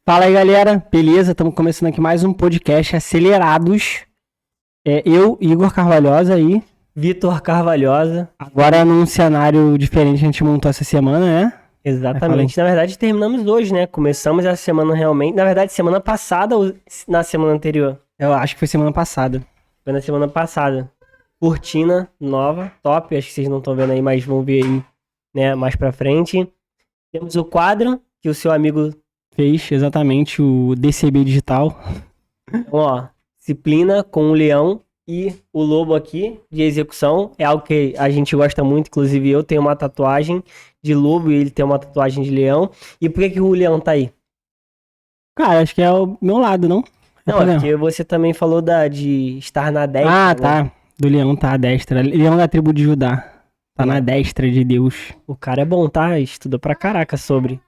Fala aí, galera. Beleza? Estamos começando aqui mais um podcast Acelerados. Eu, Igor Carvalhosa aí. Vitor Carvalhosa. Agora num cenário diferente que a gente montou essa semana, né? Exatamente. Na verdade, terminamos hoje, né? Começamos a semana realmente. Na verdade, semana passada ou na semana anterior? Eu acho que foi semana passada. Foi na semana passada. Cortina nova, top. Acho que vocês não estão vendo aí, mas vão ver aí, né? Mais pra frente. Temos o quadro que o seu amigo Fez exatamente o DCB digital. Então, ó, disciplina com o leão e o lobo aqui de execução. É algo que a gente gosta muito. Inclusive, eu tenho uma tatuagem de lobo e ele tem uma tatuagem de leão. E por que o leão tá aí? Cara, acho que é o meu lado, não? Não, é porque você também falou de estar na destra. Ah, né? tá. Do leão tá à destra. Leão da tribo de Judá. Tá na destra de Deus. O cara é bom, tá? Estuda pra caraca sobre.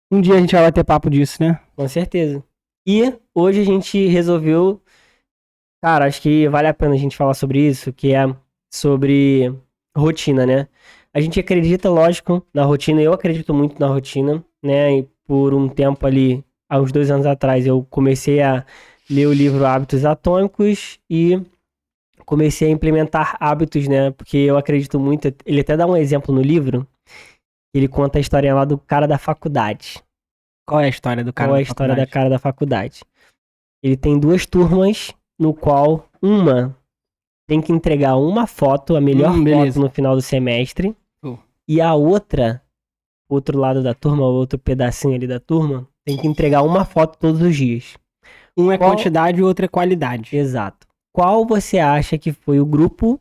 Um dia a gente vai bater papo disso, né? Com certeza. E hoje a gente resolveu... Cara, acho que vale a pena a gente falar sobre isso, que é sobre rotina, né? A gente acredita, lógico, na rotina. Eu acredito muito na rotina, né? E por um tempo ali, há uns 2 anos atrás, eu comecei a ler o livro Hábitos Atômicos e comecei a implementar hábitos, né? Porque eu acredito muito. Ele até dá um exemplo no livro. Ele conta a história lá do cara da faculdade. Qual é a história do cara Qual é da a história da faculdade? cara da faculdade? Ele tem 2 turmas, no qual uma tem que entregar uma foto, a melhor Beleza. foto no final do semestre, Oh. e a outra, outro lado da turma, outro pedacinho ali da turma, tem que entregar uma foto todos os dias. Um é Qual- quantidade e o outro é qualidade. Exato. Qual você acha que foi o grupo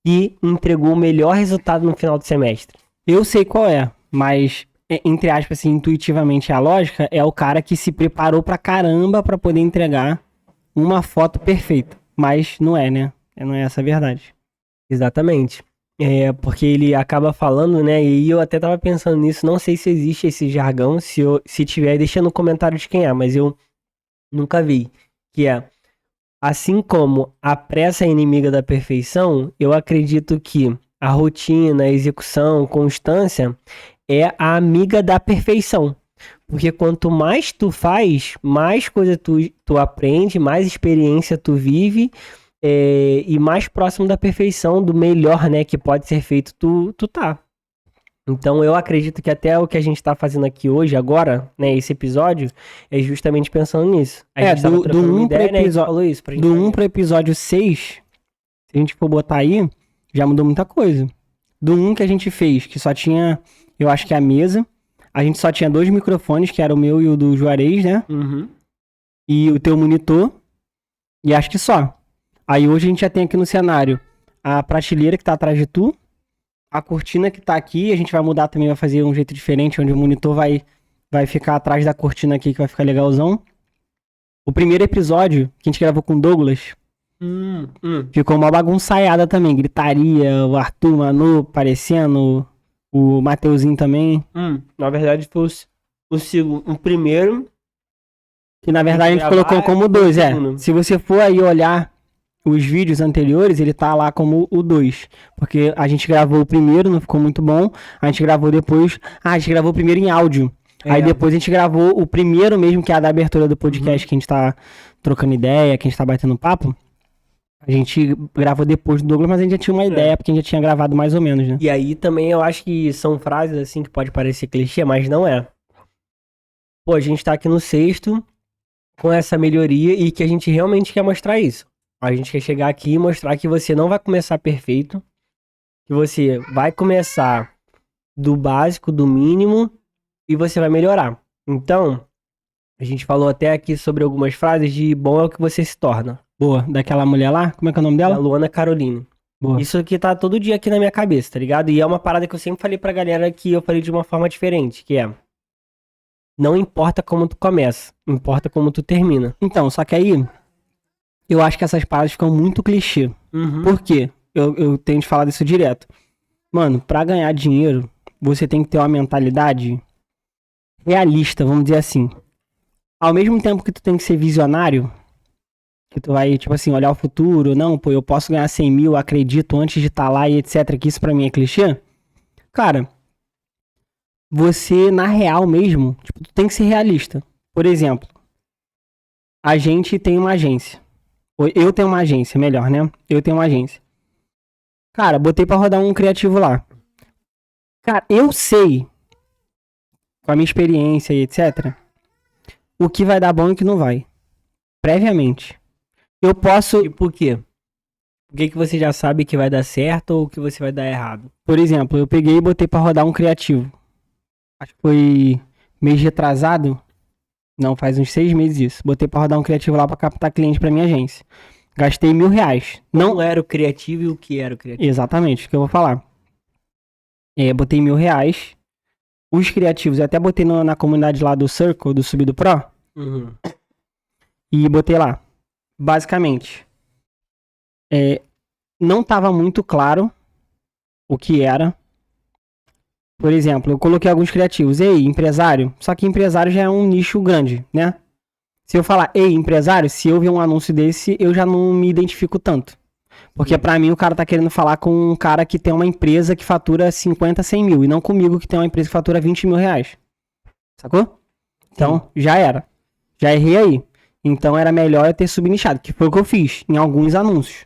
que entregou o melhor resultado no final do semestre? Eu sei qual é, mas, entre aspas, assim, intuitivamente a lógica é o cara que se preparou pra caramba pra poder entregar uma foto perfeita. Mas não é, né? Não é essa a verdade. Exatamente. Porque ele acaba falando, né? E eu até tava pensando nisso, não sei se existe esse jargão, se tiver, deixa no comentário de quem é, mas eu nunca vi. Que é, assim como a pressa é inimiga da perfeição, eu acredito que a rotina, a execução, constância é a amiga da perfeição. Porque quanto mais tu faz, mais coisa tu aprende, mais experiência tu vive, e mais próximo da perfeição, do melhor, né, que pode ser feito, tu tá. Então eu acredito que até o que a gente tá fazendo aqui hoje, agora, né, esse episódio, é justamente pensando nisso. A gente tava do trocando uma 1 ideia, né, e episódio, falou isso pra gente do 1 fazer. pro episódio 6, se a gente for botar aí, já mudou muita coisa. Do 1 que a gente fez, que só tinha, eu acho que a mesa, a gente só tinha 2 microfones, que era o meu e o do Juarez, né? Uhum. E o teu monitor, e acho que só. Aí hoje a gente já tem aqui no cenário a prateleira que tá atrás de tu, a cortina que tá aqui, a gente vai mudar também, vai fazer um jeito diferente, onde o monitor vai ficar atrás da cortina aqui, que vai ficar legalzão. O primeiro episódio, que a gente gravou com o Douglas, ficou uma bagunçaiada também, gritaria, o Arthur, o Manu aparecendo, o Mateuzinho também. Na verdade foi o primeiro. Que na verdade a gente gravar colocou como foi o 2, segundo. Se você for aí olhar os vídeos anteriores, ele tá lá como o 2. Porque a gente gravou o primeiro, não ficou muito bom. A gente gravou depois. A gente gravou o primeiro em áudio. Aí depois a gente gravou o primeiro mesmo, que é a da abertura do podcast, que a gente tá trocando ideia, que a gente tá batendo papo. A gente gravou depois do Douglas, mas a gente já tinha uma ideia, porque a gente já tinha gravado mais ou menos, né? E aí também eu acho que são frases assim que pode parecer clichê, mas não é. Pô, a gente tá aqui no 6º com essa melhoria e que a gente realmente quer mostrar isso. A gente quer chegar aqui e mostrar que você não vai começar perfeito, que você vai começar do básico, do mínimo, e você vai melhorar. Então, a gente falou até aqui sobre algumas frases de bom é o que você se torna. Boa. Daquela mulher lá, como é que é o nome Da dela? Luana Caroline. Boa. Isso aqui tá todo dia aqui na minha cabeça, tá ligado? E é uma parada que eu sempre falei pra galera que eu falei de uma forma diferente, que é... Não importa como tu começa, importa como tu termina. Então, só que aí, eu acho que essas paradas ficam muito clichê. Por quê? Eu tenho de falar disso direto. Mano, pra ganhar dinheiro, você tem que ter uma mentalidade realista, vamos dizer assim. Ao mesmo tempo que tu tem que ser visionário, que tu vai, tipo assim, olhar o futuro, não, pô, eu posso ganhar 100 mil, acredito antes de estar lá e etc, que isso pra mim é clichê. Cara, você, na real mesmo, tipo, tu tem que ser realista. Por exemplo, a gente tem uma agência. Ou eu tenho uma agência, melhor, né? Eu tenho uma agência. Cara, botei pra rodar um criativo lá. Cara, eu sei, com a minha experiência e etc., o que vai dar bom e o que não vai. Previamente. Eu posso, E por quê? Por que você já sabe que vai dar certo ou que você vai dar errado? por exemplo, eu peguei e botei pra rodar um criativo. Acho que foi mês retrasado. Não, faz uns 6 meses isso. Botei pra rodar um criativo lá pra captar cliente pra minha agência. Gastei R$1.000. Não era o criativo e o que era o criativo? Exatamente, o que eu vou falar. Botei R$1.000. Os criativos, eu até botei na comunidade lá do Circle, do Subido Pro. Uhum. E botei lá. Basicamente, não tava muito claro o que era. Por exemplo, eu coloquei alguns criativos. Ei, empresário. Só que empresário já é um nicho grande, né? Se eu falar, ei, empresário, se eu ver um anúncio desse, eu já não me identifico tanto. Porque pra mim o cara tá querendo falar com um cara que tem uma empresa que fatura 50, 100 mil. E não comigo que tem uma empresa que fatura R$20.000. Sacou? Então, já era. Já errei aí. Então era melhor eu ter subnichado, que foi o que eu fiz em alguns anúncios.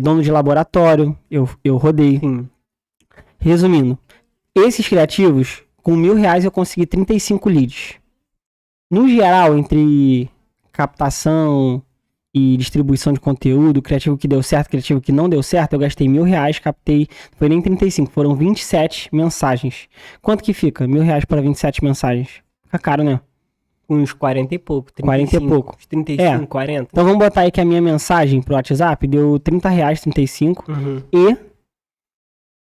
Dono de laboratório, eu rodei. Sim. Resumindo, esses criativos, com R$1.000 eu consegui 35 leads. No geral, entre captação e distribuição de conteúdo, criativo que deu certo, criativo que não deu certo, eu gastei R$1.000, captei, não foi nem 35, foram 27 mensagens. Quanto que fica? R$1.000 para 27 mensagens? Fica caro, né? Uns 40 e pouco. 40 e pouco. Uns 35, 40. Então vamos botar aí que a minha mensagem pro WhatsApp deu R$30, 35. Uhum. E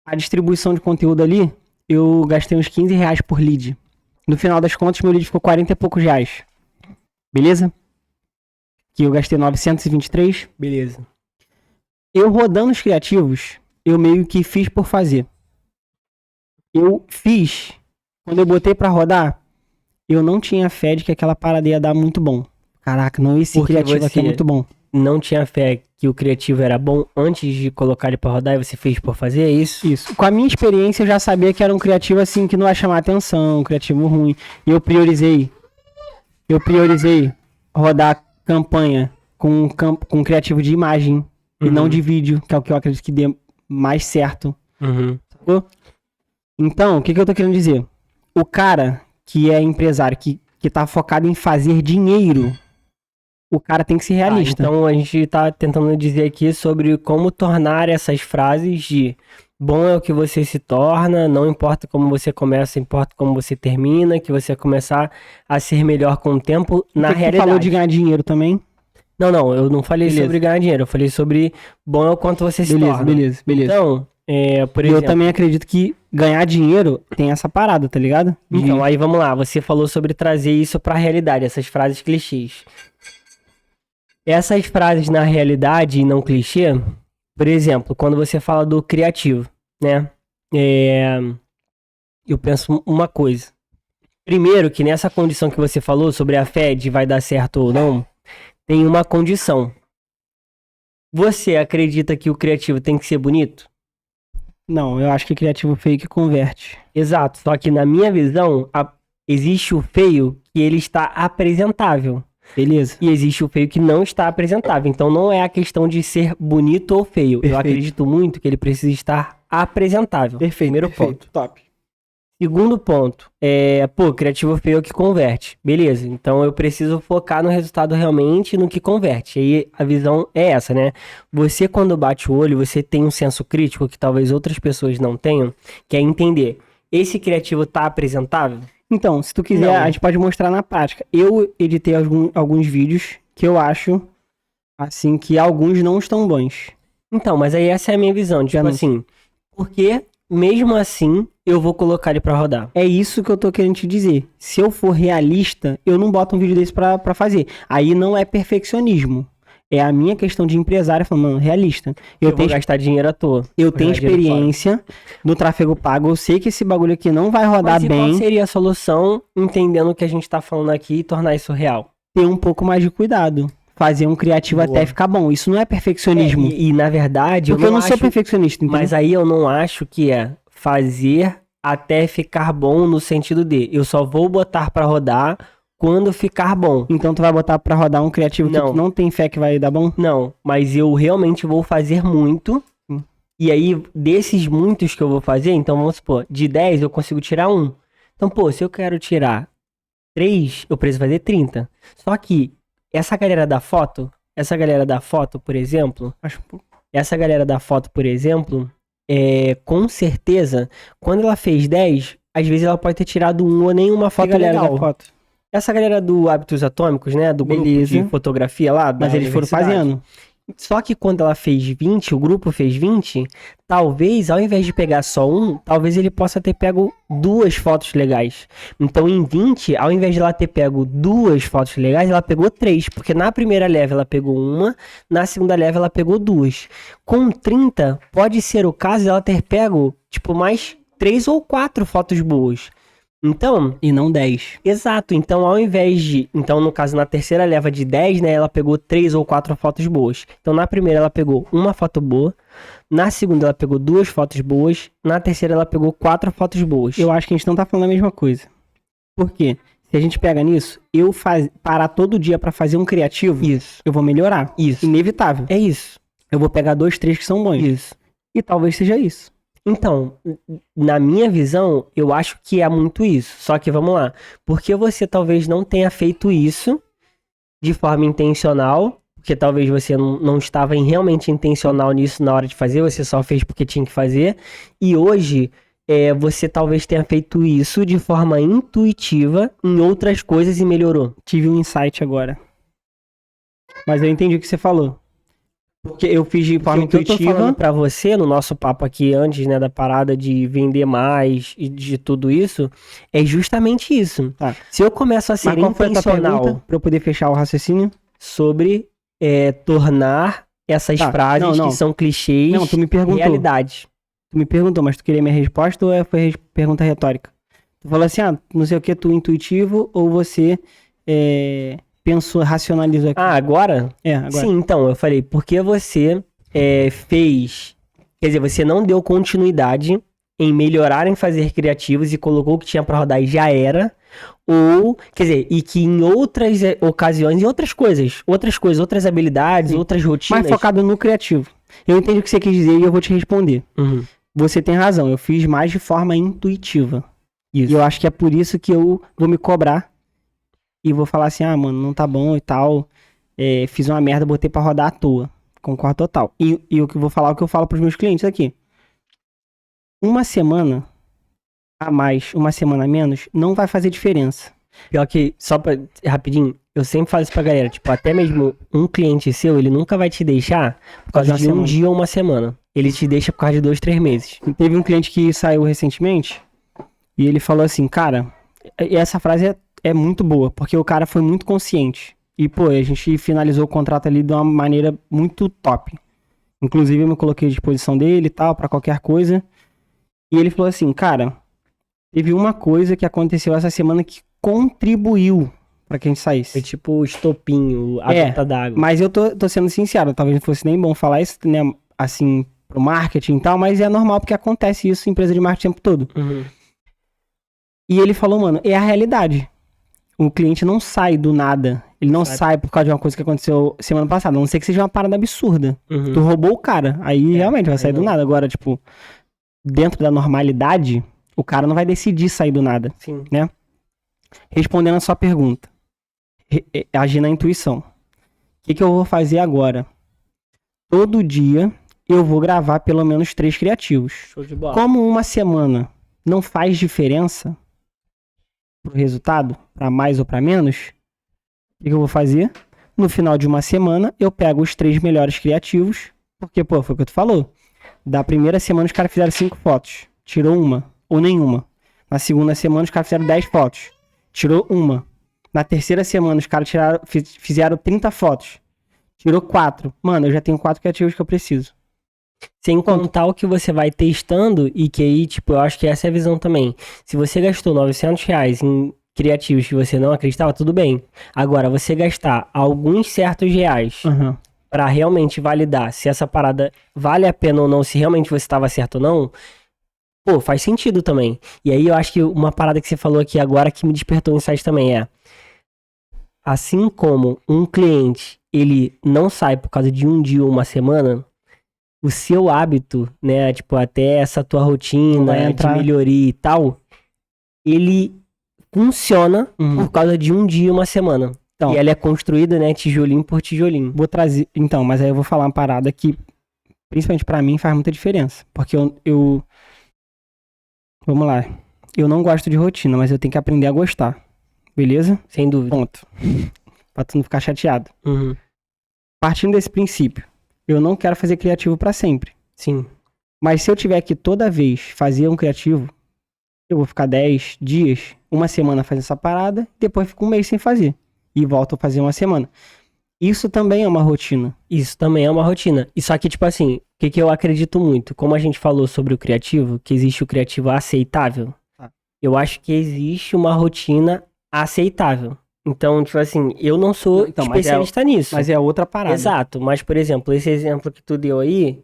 a distribuição de conteúdo ali, eu gastei uns R$15 por lead. No final das contas, meu lead ficou 40 e poucos reais. Beleza? Que eu gastei 923. Beleza. Eu rodando os criativos, eu meio que fiz por fazer. Eu fiz, quando eu botei pra rodar, eu não tinha fé de que aquela parada ia dar muito bom. Caraca, não, esse Porque criativo aqui é você- muito bom. Não tinha fé que o criativo era bom antes de colocar ele pra rodar e você fez por fazer, é isso? Isso. Com a minha experiência, eu já sabia que era um criativo assim que não ia chamar atenção, um criativo ruim. E eu priorizei rodar campanha com criativo de imagem e não de vídeo, que é o que eu acredito que dê mais certo. Uhum. Sacou? Então, o que eu tô querendo dizer? O cara que é empresário, que tá focado em fazer dinheiro, o cara tem que ser realista. Então a gente tá tentando dizer aqui sobre como tornar essas frases de bom é o que você se torna, não importa como você começa, importa como você termina, que você vai começar a ser melhor com o tempo na Você que realidade. falou de ganhar dinheiro também. Não, eu não falei Beleza. sobre ganhar dinheiro, eu falei sobre bom é o quanto você se torna. Beleza. Então, por E eu exemplo, também acredito que ganhar dinheiro tem essa parada, tá ligado? então aí vamos lá, você falou sobre trazer isso pra realidade, essas frases clichês. Essas frases na realidade e não clichê, por exemplo, quando você fala do criativo, né? Eu penso uma coisa. Primeiro, que nessa condição que você falou sobre a fé de vai dar certo ou não, tem uma condição. Você acredita que o criativo tem que ser bonito? Não, eu acho que criativo fake converte. Exato, só que na minha visão, existe o feio que ele está apresentável. Beleza? E existe o feio que não está apresentável. Então não é a questão de ser bonito ou feio. Eu Perfeito. acredito muito que ele precisa estar apresentável. Primeiro ponto. Top. Segundo ponto, criativo feio é o que converte. Beleza, então eu preciso focar no resultado realmente, no que converte. Aí a visão é essa, né? Você quando bate o olho, você tem um senso crítico que talvez outras pessoas não tenham, que é entender, esse criativo tá apresentável? Então, se tu quiser, Não. a gente pode mostrar na prática. Eu editei alguns vídeos que eu acho, assim, que alguns não estão bons. Então, mas aí essa é a minha visão, tipo não. assim, porque mesmo assim eu vou colocar ele pra rodar. É isso que eu tô querendo te dizer. Se eu for realista, eu não boto um vídeo desse pra fazer. Aí não é perfeccionismo. É a minha questão de empresário falando, mano, realista. Eu tenho vou gastar dinheiro à toa. Eu Vou tenho jogar dinheiro fora. experiência no tráfego pago, eu sei que esse bagulho aqui não vai rodar Mas e qual bem, seria a solução, entendendo o que a gente tá falando aqui e tornar isso real? ter um pouco mais de cuidado. Fazer um criativo Boa. até ficar bom. Isso não é perfeccionismo. E na verdade, porque eu não sou acho, perfeccionista, entendeu? mas aí eu não acho que é fazer até ficar bom no sentido de eu só vou botar pra rodar quando ficar bom. Então tu vai botar pra rodar um criativo que Não. tu não tem fé que vai dar bom? Não, mas eu realmente vou fazer muito. E aí, desses muitos que eu vou fazer, então vamos supor, de 10 eu consigo tirar um. Então, pô, se eu quero tirar 3, eu preciso fazer 30. Só que essa galera da foto, por exemplo, Acho com certeza, quando ela fez 10, às vezes ela pode ter tirado um ou nenhuma foto galera legal. da foto. Essa galera do Hábitos Atômicos, né, do grupo Beleza. de fotografia lá, da Mas eles foram universidade. fazendo. Só que quando ela fez 20, o grupo fez 20, talvez, ao invés de pegar só um, talvez ele possa ter pego 2 fotos legais. Então, em 20, ao invés de ela ter pego 2 fotos legais, ela pegou 3. Porque na primeira leva ela pegou uma, na segunda leva ela pegou 2. Com 30, pode ser o caso dela ter pego, tipo, mais 3 ou 4 fotos boas. Então, E não 10. exato, então ao invés de... Então, no caso, na terceira leva de 10, né, ela pegou 3 ou 4 fotos boas. Então, na primeira ela pegou uma foto boa, na segunda ela pegou 2 fotos boas, na terceira ela pegou 4 fotos boas. Eu acho que a gente não tá falando a mesma coisa. Por quê? Se a gente pega nisso, parar todo dia pra fazer um criativo, Isso, eu vou melhorar. isso. Inevitável. É isso, Eu vou pegar 2, 3 que são bons. isso. E talvez seja isso. Então, na minha visão, eu acho que é muito isso. Só que vamos lá. Porque você talvez não tenha feito isso de forma intencional, porque talvez você não estava realmente intencional nisso na hora de fazer, você só fez porque tinha que fazer. E hoje, você talvez tenha feito isso de forma intuitiva em outras coisas e melhorou. Tive um insight agora. Mas eu entendi o que você falou. Porque eu fiz de forma O que eu tô intuitiva. falando pra você, no nosso papo aqui antes, né, da parada de vender mais e de tudo isso, é justamente isso. Tá. Se eu começo a ser Mas qual foi a tua intencional pergunta? Pra eu poder fechar o raciocínio? sobre tornar essas Tá, frases não. que são clichês Não, tu me perguntou. realidade. Tu me perguntou, mas tu queria minha resposta ou foi pergunta retórica? Tu falou assim, não sei o que, tu intuitivo ou você pensou, racionalizou aqui? Agora? Agora. Sim, então, eu falei, porque você fez... Quer dizer, você não deu continuidade em melhorar em fazer criativos e colocou o que tinha pra rodar e já era. Ou, quer dizer, e que em outras ocasiões, em outras coisas, outras habilidades, Sim. outras rotinas... Mais focado no criativo. Eu entendi o que você quis dizer e eu vou te responder. Uhum. Você tem razão, eu fiz mais de forma intuitiva. Isso. E eu acho que é por isso que eu vou me cobrar e vou falar assim, mano, não tá bom e tal. Fiz uma merda, botei pra rodar à toa. Concordo total. E o que eu vou falar, é o que eu falo pros meus clientes aqui. Uma semana a mais, uma semana a menos, não vai fazer diferença. Pior que, só pra, rapidinho, eu sempre falo isso pra galera, tipo, até mesmo um cliente seu, ele nunca vai te deixar por causa de um dia ou uma semana. Ele te deixa por causa de 2, 3 meses. Teve um cliente que saiu recentemente e ele falou assim, cara, e essa frase é muito boa, porque o cara foi muito consciente. E, pô, a gente finalizou o contrato ali de uma maneira muito top. Inclusive, eu me coloquei à disposição dele e tal, pra qualquer coisa. E ele falou assim, cara, teve uma coisa que aconteceu essa semana que contribuiu pra que a gente saísse. Foi tipo o estopinho, a gota d'água. Mas eu tô sendo sincero, talvez não fosse nem bom falar isso, né, assim, pro marketing e tal, mas é normal porque acontece isso em empresa de marketing o tempo todo. Uhum. E ele falou, mano, é a realidade. O cliente não sai do nada. Ele não sai por causa de uma coisa que aconteceu semana passada. A não ser que seja uma parada absurda. Uhum. Tu roubou o cara. Aí realmente vai sair aí do não. nada. Agora, tipo, dentro da normalidade, o cara não vai decidir sair do nada. Sim. Respondendo a sua pergunta. Agir na intuição. O que eu vou fazer agora? Todo dia eu vou gravar pelo menos 3 criativos. Show de bola. Como uma semana não faz diferença pro resultado, pra mais ou pra menos, o que eu vou fazer? No final de uma semana, eu pego os 3 melhores criativos, porque, pô, foi o que tu falou. Da primeira semana, os caras fizeram 5 fotos, tirou uma, ou nenhuma. Na segunda semana, os caras fizeram 10 fotos, tirou uma. Na terceira semana, os caras fizeram 30 fotos, tirou 4. Mano, eu já tenho 4 criativos que eu preciso. Sem contar o que você vai testando e que aí, tipo, eu acho que essa é a visão também. Se você gastou R$900 em criativos que você não acreditava, tudo bem. Agora, você gastar alguns certos reais pra realmente validar se essa parada vale a pena ou não, se realmente você estava certo ou não, pô, faz sentido também. E aí eu acho que uma parada que você falou aqui agora que me despertou um insight também assim como um cliente, ele não sai por causa de um dia ou uma semana, o seu hábito, né, tipo, até essa tua Vai rotina de entrar. melhoria e tal, ele funciona Uhum. por causa de um dia, uma semana. Então. E ela é construída, né, tijolinho por tijolinho. Vou trazer. Então, mas aí eu vou falar uma parada que, principalmente pra mim, faz muita diferença. Porque eu. Vamos lá. Eu não gosto de rotina, mas eu tenho que aprender a gostar. Beleza? Sem dúvida. Ponto. Pra tu não ficar chateado. Uhum. Partindo desse princípio, eu não quero fazer criativo pra sempre. Sim. Mas se eu tiver que toda vez fazer um criativo, eu vou ficar 10 dias, uma semana fazendo essa parada, depois fico um mês sem fazer. E volto a fazer uma semana. Isso também é uma rotina. Isso também é uma rotina. E só que, tipo assim, o que eu acredito muito? Como a gente falou sobre o criativo, que existe o criativo aceitável, eu acho que existe uma rotina aceitável. Então, tipo assim, eu não sou Então, mas especialista nisso. Mas é outra parada. Exato, mas, por exemplo, esse exemplo que tu deu aí,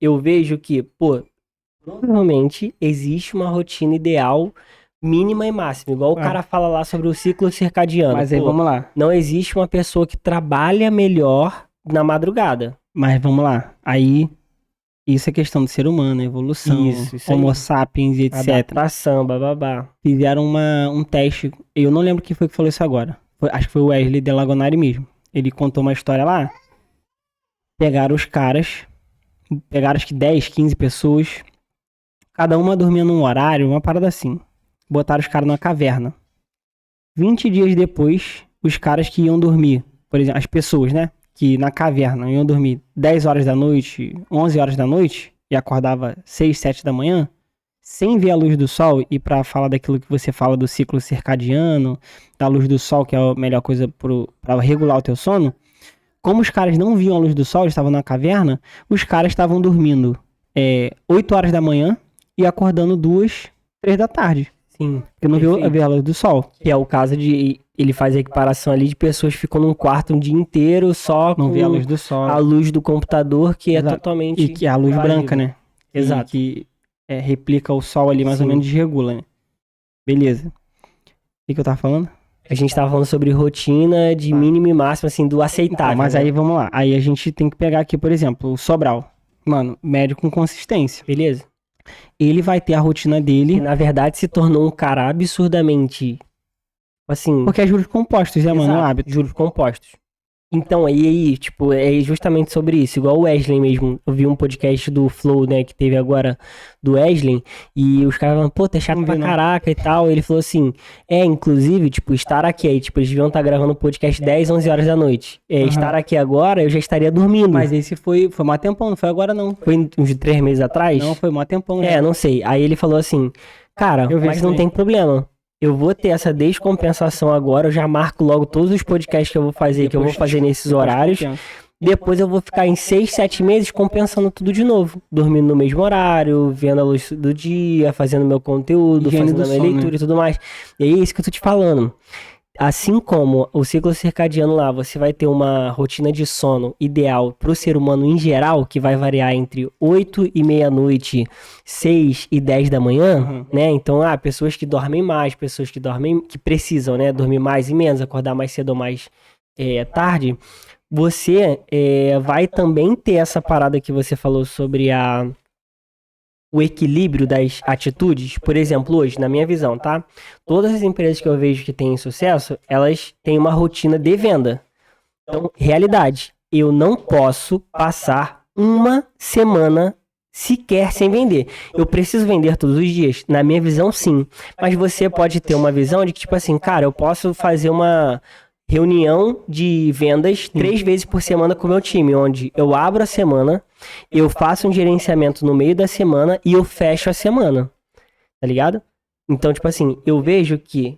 eu vejo que, pô, provavelmente existe uma rotina ideal mínima e máxima. Igual o cara fala lá sobre o ciclo circadiano. Mas aí Pô, vamos lá. não existe uma pessoa que trabalha melhor na madrugada. Mas vamos lá. Aí, isso é questão do ser humano, evolução, Isso Homo aí. sapiens e etc. Adaptação, bababá. Fizeram um teste. Eu não lembro quem foi que falou isso agora. Acho que foi o Wesley Delagonari mesmo. Ele contou uma história lá. Pegaram os caras. Pegaram acho que 10, 15 pessoas. Cada uma dormia num horário, uma parada assim. Botaram os caras numa caverna. 20 dias depois, os caras que iam dormir, por exemplo, as pessoas, né? Que na caverna iam dormir 10 horas da noite, 11 horas da noite, e acordava 6, 7 da manhã, sem ver a luz do sol, e pra falar daquilo que você fala do ciclo circadiano, da luz do sol, que é a melhor coisa pra regular o teu sono, como os caras não viam a luz do sol, eles estavam na caverna, os caras estavam dormindo 8 horas da manhã e acordando 2, 3 da tarde. Sim. Porque não viu Perfeito. a luz do sol. Que é o caso de ele faz a equiparação ali de pessoas que ficam num quarto um dia inteiro só Não com vê a luz do sol. a luz do computador, que Exato. é totalmente E que é a luz invasiva. branca, né? Exato. Que replica o sol ali, mais ou Sim. menos desregula, né? Beleza. O que eu tava falando? A gente tava falando sobre rotina de mínimo e máximo, assim, do aceitável. Mas né? aí vamos lá. Aí a gente tem que pegar aqui, por exemplo, o Sobral. Mano, médio com consistência. Beleza? Ele vai ter a rotina Que dele. na verdade se tornou um cara absurdamente, assim, Porque é juros compostos, mano? Um exato, hábito. juros compostos. Então, aí, tipo, é justamente sobre isso. Igual o Wesley mesmo. Eu vi um podcast do Flow, né, que teve agora do Wesley. E os caras falam, pô, tá chato Não vi, pra não. caraca e tal. Ele falou assim, inclusive, tipo, estar aqui aí. Tipo, eles deviam estar gravando o podcast 10, 11 horas da noite. Aham. Estar aqui agora, eu já estaria dormindo. Mas esse foi mó tempão, não foi agora não. Foi uns 3 meses atrás? Não, foi mó tempão. já. Não sei. Aí ele falou assim, cara, Eu vi mas isso não aí. tem problema. Eu vou ter essa descompensação agora, eu já marco logo todos os podcasts que eu vou fazer, que eu vou fazer nesses Depois horários. compensa. Depois eu vou ficar em 6, 7 meses compensando tudo de novo. Dormindo no mesmo horário, vendo a luz do dia, fazendo meu conteúdo, Higiene fazendo do a minha sono, leitura né? e tudo mais. E é isso que eu tô te falando. Assim como o ciclo circadiano lá, você vai ter uma rotina de sono ideal pro ser humano em geral, que vai variar entre 8 e meia-noite, 6 e 10 da manhã, Uhum. né? Então, pessoas que dormem mais, pessoas que dormem, que precisam, né? Dormir mais e menos, acordar mais cedo ou mais tarde. Você vai também ter essa parada que você falou sobre o equilíbrio das atitudes. Por exemplo, hoje, na minha visão, tá? Todas as empresas que eu vejo que têm sucesso, elas têm uma rotina de venda. Então, realidade, eu não posso passar uma semana sequer sem vender. Eu preciso vender todos os dias? Na minha visão, sim. Mas você pode ter uma visão de que, tipo assim, cara, eu posso fazer uma reunião de vendas 3 vezes por semana com o meu time, onde eu abro a semana, eu faço um gerenciamento no meio da semana e eu fecho a semana. Tá ligado? Então, tipo assim, eu vejo que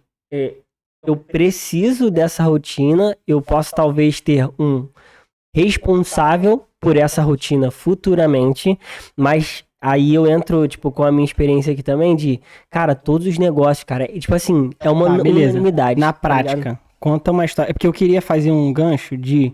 eu preciso dessa rotina, eu posso talvez ter um responsável por essa rotina futuramente, mas aí eu entro, tipo, com a minha experiência aqui também de, cara, todos os negócios, cara, e, tipo assim, é uma Beleza. unanimidade. Na tá ligado? prática, conta uma história. É porque eu queria fazer um gancho de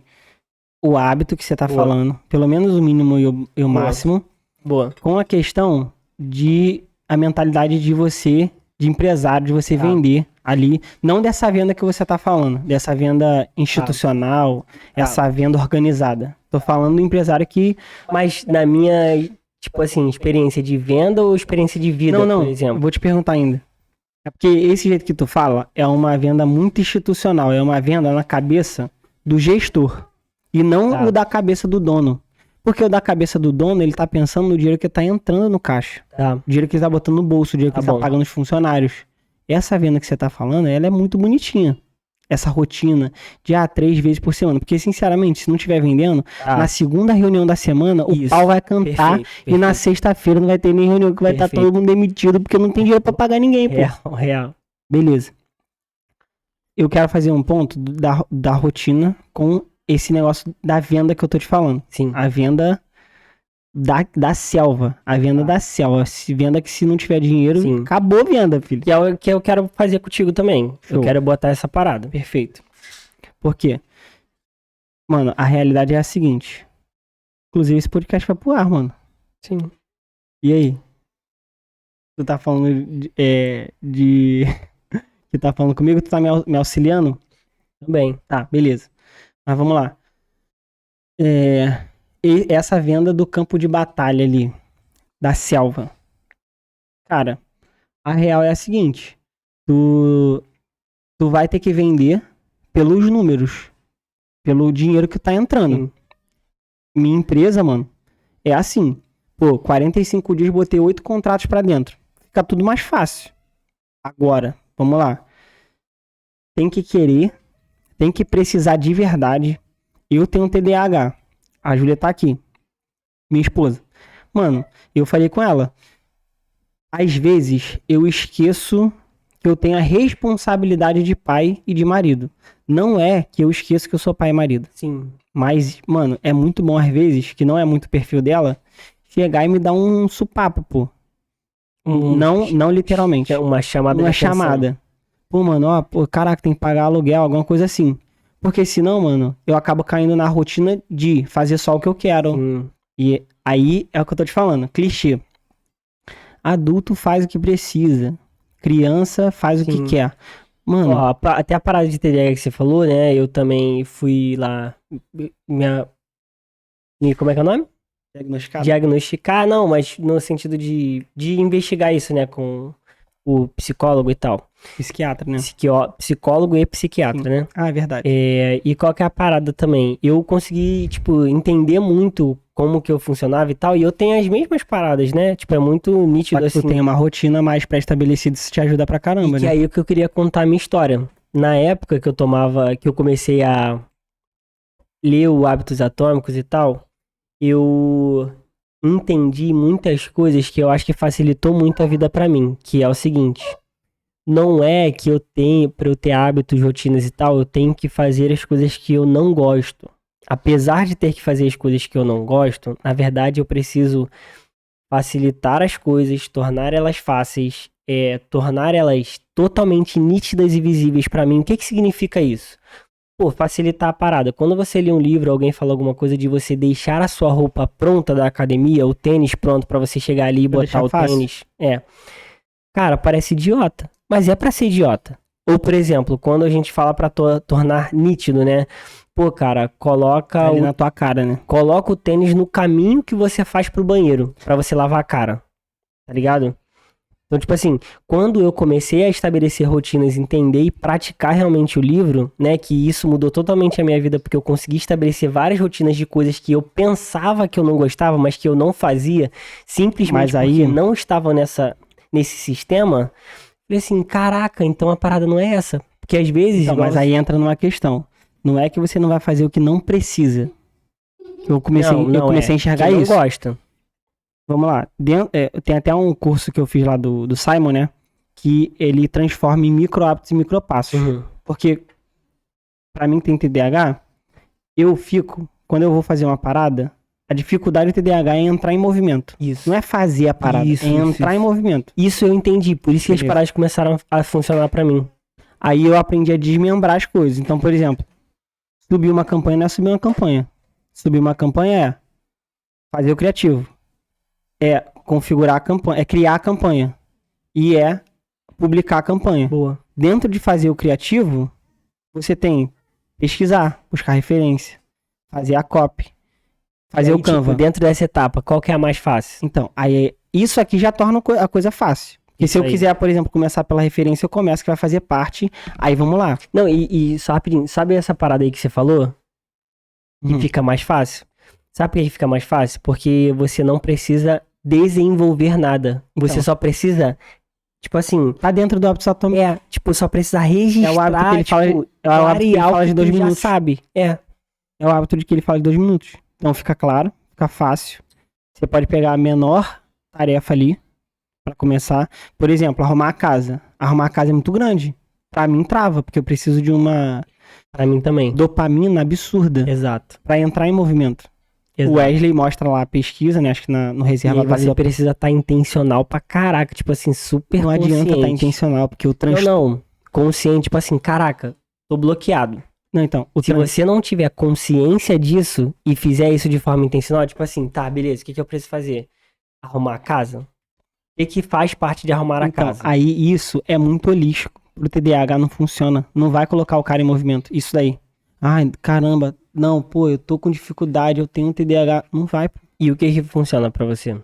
o hábito que você tá Boa. falando, pelo menos o mínimo e o Boa. máximo, Boa. com a questão de a mentalidade de você de empresário, de você vender ali. Não dessa venda que você tá falando, dessa venda institucional, essa venda organizada. Tô falando do empresário que... Mas na minha, tipo assim, experiência de venda ou experiência de vida, Não, por exemplo? eu vou te perguntar ainda. É porque esse jeito que tu fala é uma venda muito institucional, é uma venda na cabeça do gestor e não o da cabeça do dono. Porque o da cabeça do dono, ele tá pensando no dinheiro que tá entrando no caixa. O dinheiro que ele tá botando no bolso, o dinheiro que ele tá pagando os funcionários. Essa venda que você tá falando, ela é muito bonitinha. Essa rotina de 3 vezes por semana. Porque, sinceramente, se não estiver vendendo, na segunda reunião da semana, o pau vai cantar. E na sexta-feira não vai ter nem reunião, que vai estar todo mundo demitido, porque não tem dinheiro pra pagar ninguém, pô. Real. Beleza. Eu quero fazer um ponto da rotina com esse negócio da venda que eu tô te falando. Sim. A venda da selva. A venda da selva. Venda que se não tiver dinheiro, acabou a venda, filho. Que é o que eu quero fazer contigo também. Show. Eu quero botar essa parada. Perfeito. Por quê? Mano, a realidade é a seguinte. Inclusive, esse podcast vai pro ar, mano. Sim. E aí? Tu tá falando que tá falando comigo? Tu tá me auxiliando? Também. Tá, beleza. Mas vamos lá. Essa venda do campo de batalha ali, da selva. Cara, a real é a seguinte. Tu vai ter que vender pelos números. Pelo dinheiro que tá entrando. Sim. Minha empresa, mano, é assim. Pô, 45 dias botei 8 contratos pra dentro. Fica tudo mais fácil. Agora, vamos lá. Tem que querer, tem que precisar de verdade. Eu tenho um TDAH. A Júlia tá aqui. Minha esposa. Mano, eu falei com ela. Às vezes, eu esqueço que eu tenho a responsabilidade de pai e de marido. Não é que eu esqueço que eu sou pai e marido. Sim. Mas, mano, é muito bom às vezes, que não é muito o perfil dela, chegar e me dar um supapo, pô. Não literalmente. Uma chamada. Uma chamada. Pô, mano, caraca, tem que pagar aluguel, alguma coisa assim. Porque senão, mano, eu acabo caindo na rotina de fazer só o que eu quero. E aí é o que eu tô te falando. Clichê. Adulto faz o que precisa. Criança faz o que quer. Mano. Ó, até a parada de TDAH que você falou, né? Eu também fui lá. Como é que é o nome? Diagnosticar, não, mas no sentido de investigar isso, né? Com o psicólogo e tal. Psiquiatra, né? Psicólogo e psiquiatra, né? Ah, é verdade. E qual que é a parada também? Eu consegui, tipo, entender muito como que eu funcionava e tal, e eu tenho as mesmas paradas, né? Tipo, é muito nítido assim. Tu tem uma rotina mais pré-estabelecida, isso te ajuda pra caramba, né? E aí que eu queria contar a minha história. Na época que eu comecei a ler o Hábitos Atômicos e tal, eu entendi muitas coisas que eu acho que facilitou muito a vida pra mim, que é o seguinte: não é que pra eu ter hábitos, rotinas e tal, eu tenho que fazer as coisas que eu não gosto. Apesar de ter que fazer as coisas que eu não gosto, na verdade eu preciso facilitar as coisas, tornar elas fáceis, tornar elas totalmente nítidas e visíveis pra mim. O que significa isso? Pô, facilitar a parada. Quando você lê um livro, alguém fala alguma coisa de você deixar a sua roupa pronta da academia, o tênis pronto pra você chegar ali e botar o tênis. Cara, parece idiota, mas é pra ser idiota. Ou, por exemplo, quando a gente fala pra tornar nítido, né? Pô, cara, coloca ali na tua cara, né? Coloca o tênis no caminho que você faz pro banheiro, pra você lavar a cara. Tá ligado? Então, tipo assim, quando eu comecei a estabelecer rotinas, entender e praticar realmente o livro, né, que isso mudou totalmente a minha vida, porque eu consegui estabelecer várias rotinas de coisas que eu pensava que eu não gostava, mas que eu não fazia, simplesmente porque não estava nesse sistema. Falei assim, caraca, então a parada não é essa. Porque às vezes... Então, mas aí entra numa questão. Não é que você não vai fazer o que não precisa. Eu comecei a enxergar isso. Não gosta. Vamos lá. Tem até um curso que eu fiz lá do Simon, né? Que ele transforma em micro hábitos e micro passos. Porque, pra mim que tem TDAH, quando eu vou fazer uma parada, a dificuldade do TDAH é entrar em movimento. Isso. Não é fazer a parada, é entrar em movimento. Isso eu entendi, por isso que as paradas começaram a funcionar pra mim. Aí eu aprendi a desmembrar as coisas. Então, por exemplo, subir uma campanha não é subir uma campanha. Subir uma campanha é fazer o criativo. É configurar a campanha, é criar a campanha. E publicar a campanha. Boa. Dentro de fazer o criativo, você tem pesquisar, buscar referência, fazer a copy, fazer E aí, o Canva. tipo, dentro dessa etapa, qual que é a mais fácil? Então, aí isso aqui já torna a coisa fácil. Porque Isso se eu aí. quiser, por exemplo, começar pela referência, eu começo que vai fazer parte. Aí vamos lá. Não, e só rapidinho, sabe essa parada aí que você falou? Que Hum. fica mais fácil? Sabe por que fica mais fácil? Porque você não precisa desenvolver nada. Você Então. só precisa, tipo assim, Tá dentro do hábito atômico. tipo, só precisa registrar, É o hábito que ele fala- tipo, é o hábito que ele variar fala o de que 2 tu já minutos. sabe. É o hábito de que ele fala de 2 minutos. Então fica claro, fica fácil. Você pode pegar a menor tarefa ali pra começar. Por exemplo, arrumar a casa. Arrumar a casa é muito grande. Pra mim trava, porque eu preciso de uma Pra mim também. dopamina absurda Exato. pra entrar em movimento. Exato. O Wesley mostra lá a pesquisa, né? Acho que no E reserva aí vale você precisa estar intencional pra caraca, tipo assim, super Não adianta estar consciente. intencional, porque o transtorno. Não, consciente, tipo assim, caraca, tô bloqueado. Não, então, Se você não tiver consciência disso e fizer isso de forma intencional, tipo assim, tá, beleza, o que eu preciso fazer? Arrumar a casa? O que faz parte de arrumar a Então, casa? aí isso é muito holístico. Pro TDAH não funciona. Não vai colocar o cara em movimento. Isso daí. Ai, caramba. Não, pô, eu tô com dificuldade, eu tenho TDAH. Não vai. Pô. E o que funciona pra você?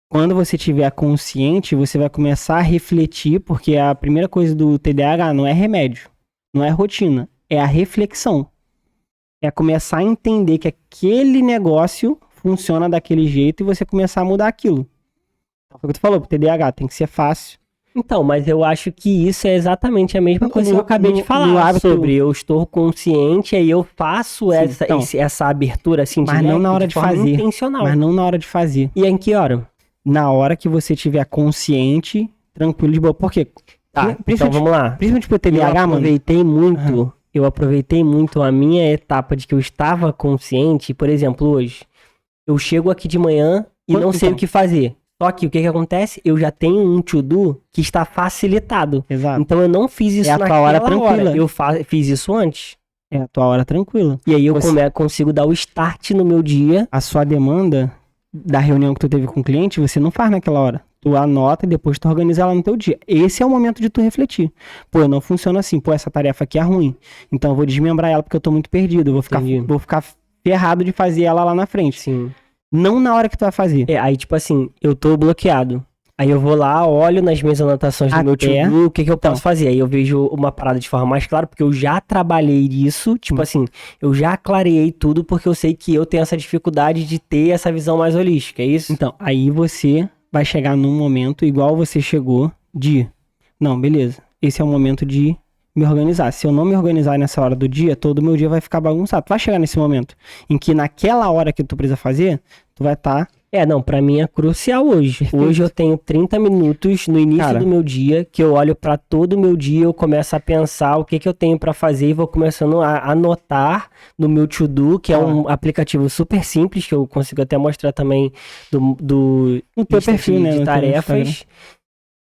Quando você tiver consciente, você vai começar a refletir, porque a primeira coisa do TDAH não é remédio, não é rotina, é a reflexão. É começar a entender que aquele negócio funciona daquele jeito e você começar a mudar aquilo. Foi o que tu falou, pro TDAH tem que ser fácil. Então, mas eu acho que isso é exatamente a mesma coisa que eu acabei de no falar hábito- sobre eu estou consciente e eu faço Sim, essa, então. essa abertura assim Mas não na hora de forma fazer. intencional. Mas não na hora de fazer. E em que hora? Na hora que você estiver consciente, tranquilo de boa. Por quê? Tá, então Principalmente, vamos lá. principalmente pro Eu TDAH, mano. aproveitei muito a minha etapa de que eu estava consciente. Por exemplo, hoje, eu chego aqui de manhã e não sei Então. o que fazer. Só que o que acontece? Eu já tenho um to-do que está facilitado. Exato. Então eu não fiz isso É a tua naquela hora tranquila. Eu fiz isso antes. É a tua hora tranquila. E aí eu Você- consigo dar o start no meu dia. A sua demanda da reunião que tu teve com o cliente, você não faz naquela hora. Tu anota e depois tu organiza ela no teu dia. Esse é o momento de tu refletir. Pô, não funciona assim. Pô, essa tarefa aqui é ruim. Então eu vou desmembrar ela porque eu tô muito perdido. Eu Entendi. vou ficar ferrado de fazer ela lá na frente. Sim. Não na hora que tu vai fazer. Aí, tipo assim, eu tô bloqueado. Aí eu vou lá, olho nas minhas anotações do meu Até- to-do, o que eu Então. posso fazer. Aí eu vejo uma parada de forma mais clara, porque eu já trabalhei isso. Tipo assim, eu já clareei tudo, porque eu sei que eu tenho essa dificuldade de ter essa visão mais holística, é isso? Então, aí você vai chegar num momento igual você chegou de... Não, beleza. Esse é o momento de me organizar. Se eu não me organizar nessa hora do dia, todo o meu dia vai ficar bagunçado. Tu vai chegar nesse momento em que naquela hora que tu precisa fazer, tu vai estar... Não, pra mim é crucial hoje. Perfeito. Hoje eu tenho 30 minutos no início Cara. do meu dia, que eu olho pra todo o meu dia, eu começo a pensar o que eu tenho pra fazer e vou começando a anotar no meu to-do, que é um aplicativo super simples, que eu consigo até mostrar também do No teu lista perfil, de, né? de no teu Instagram. tarefas.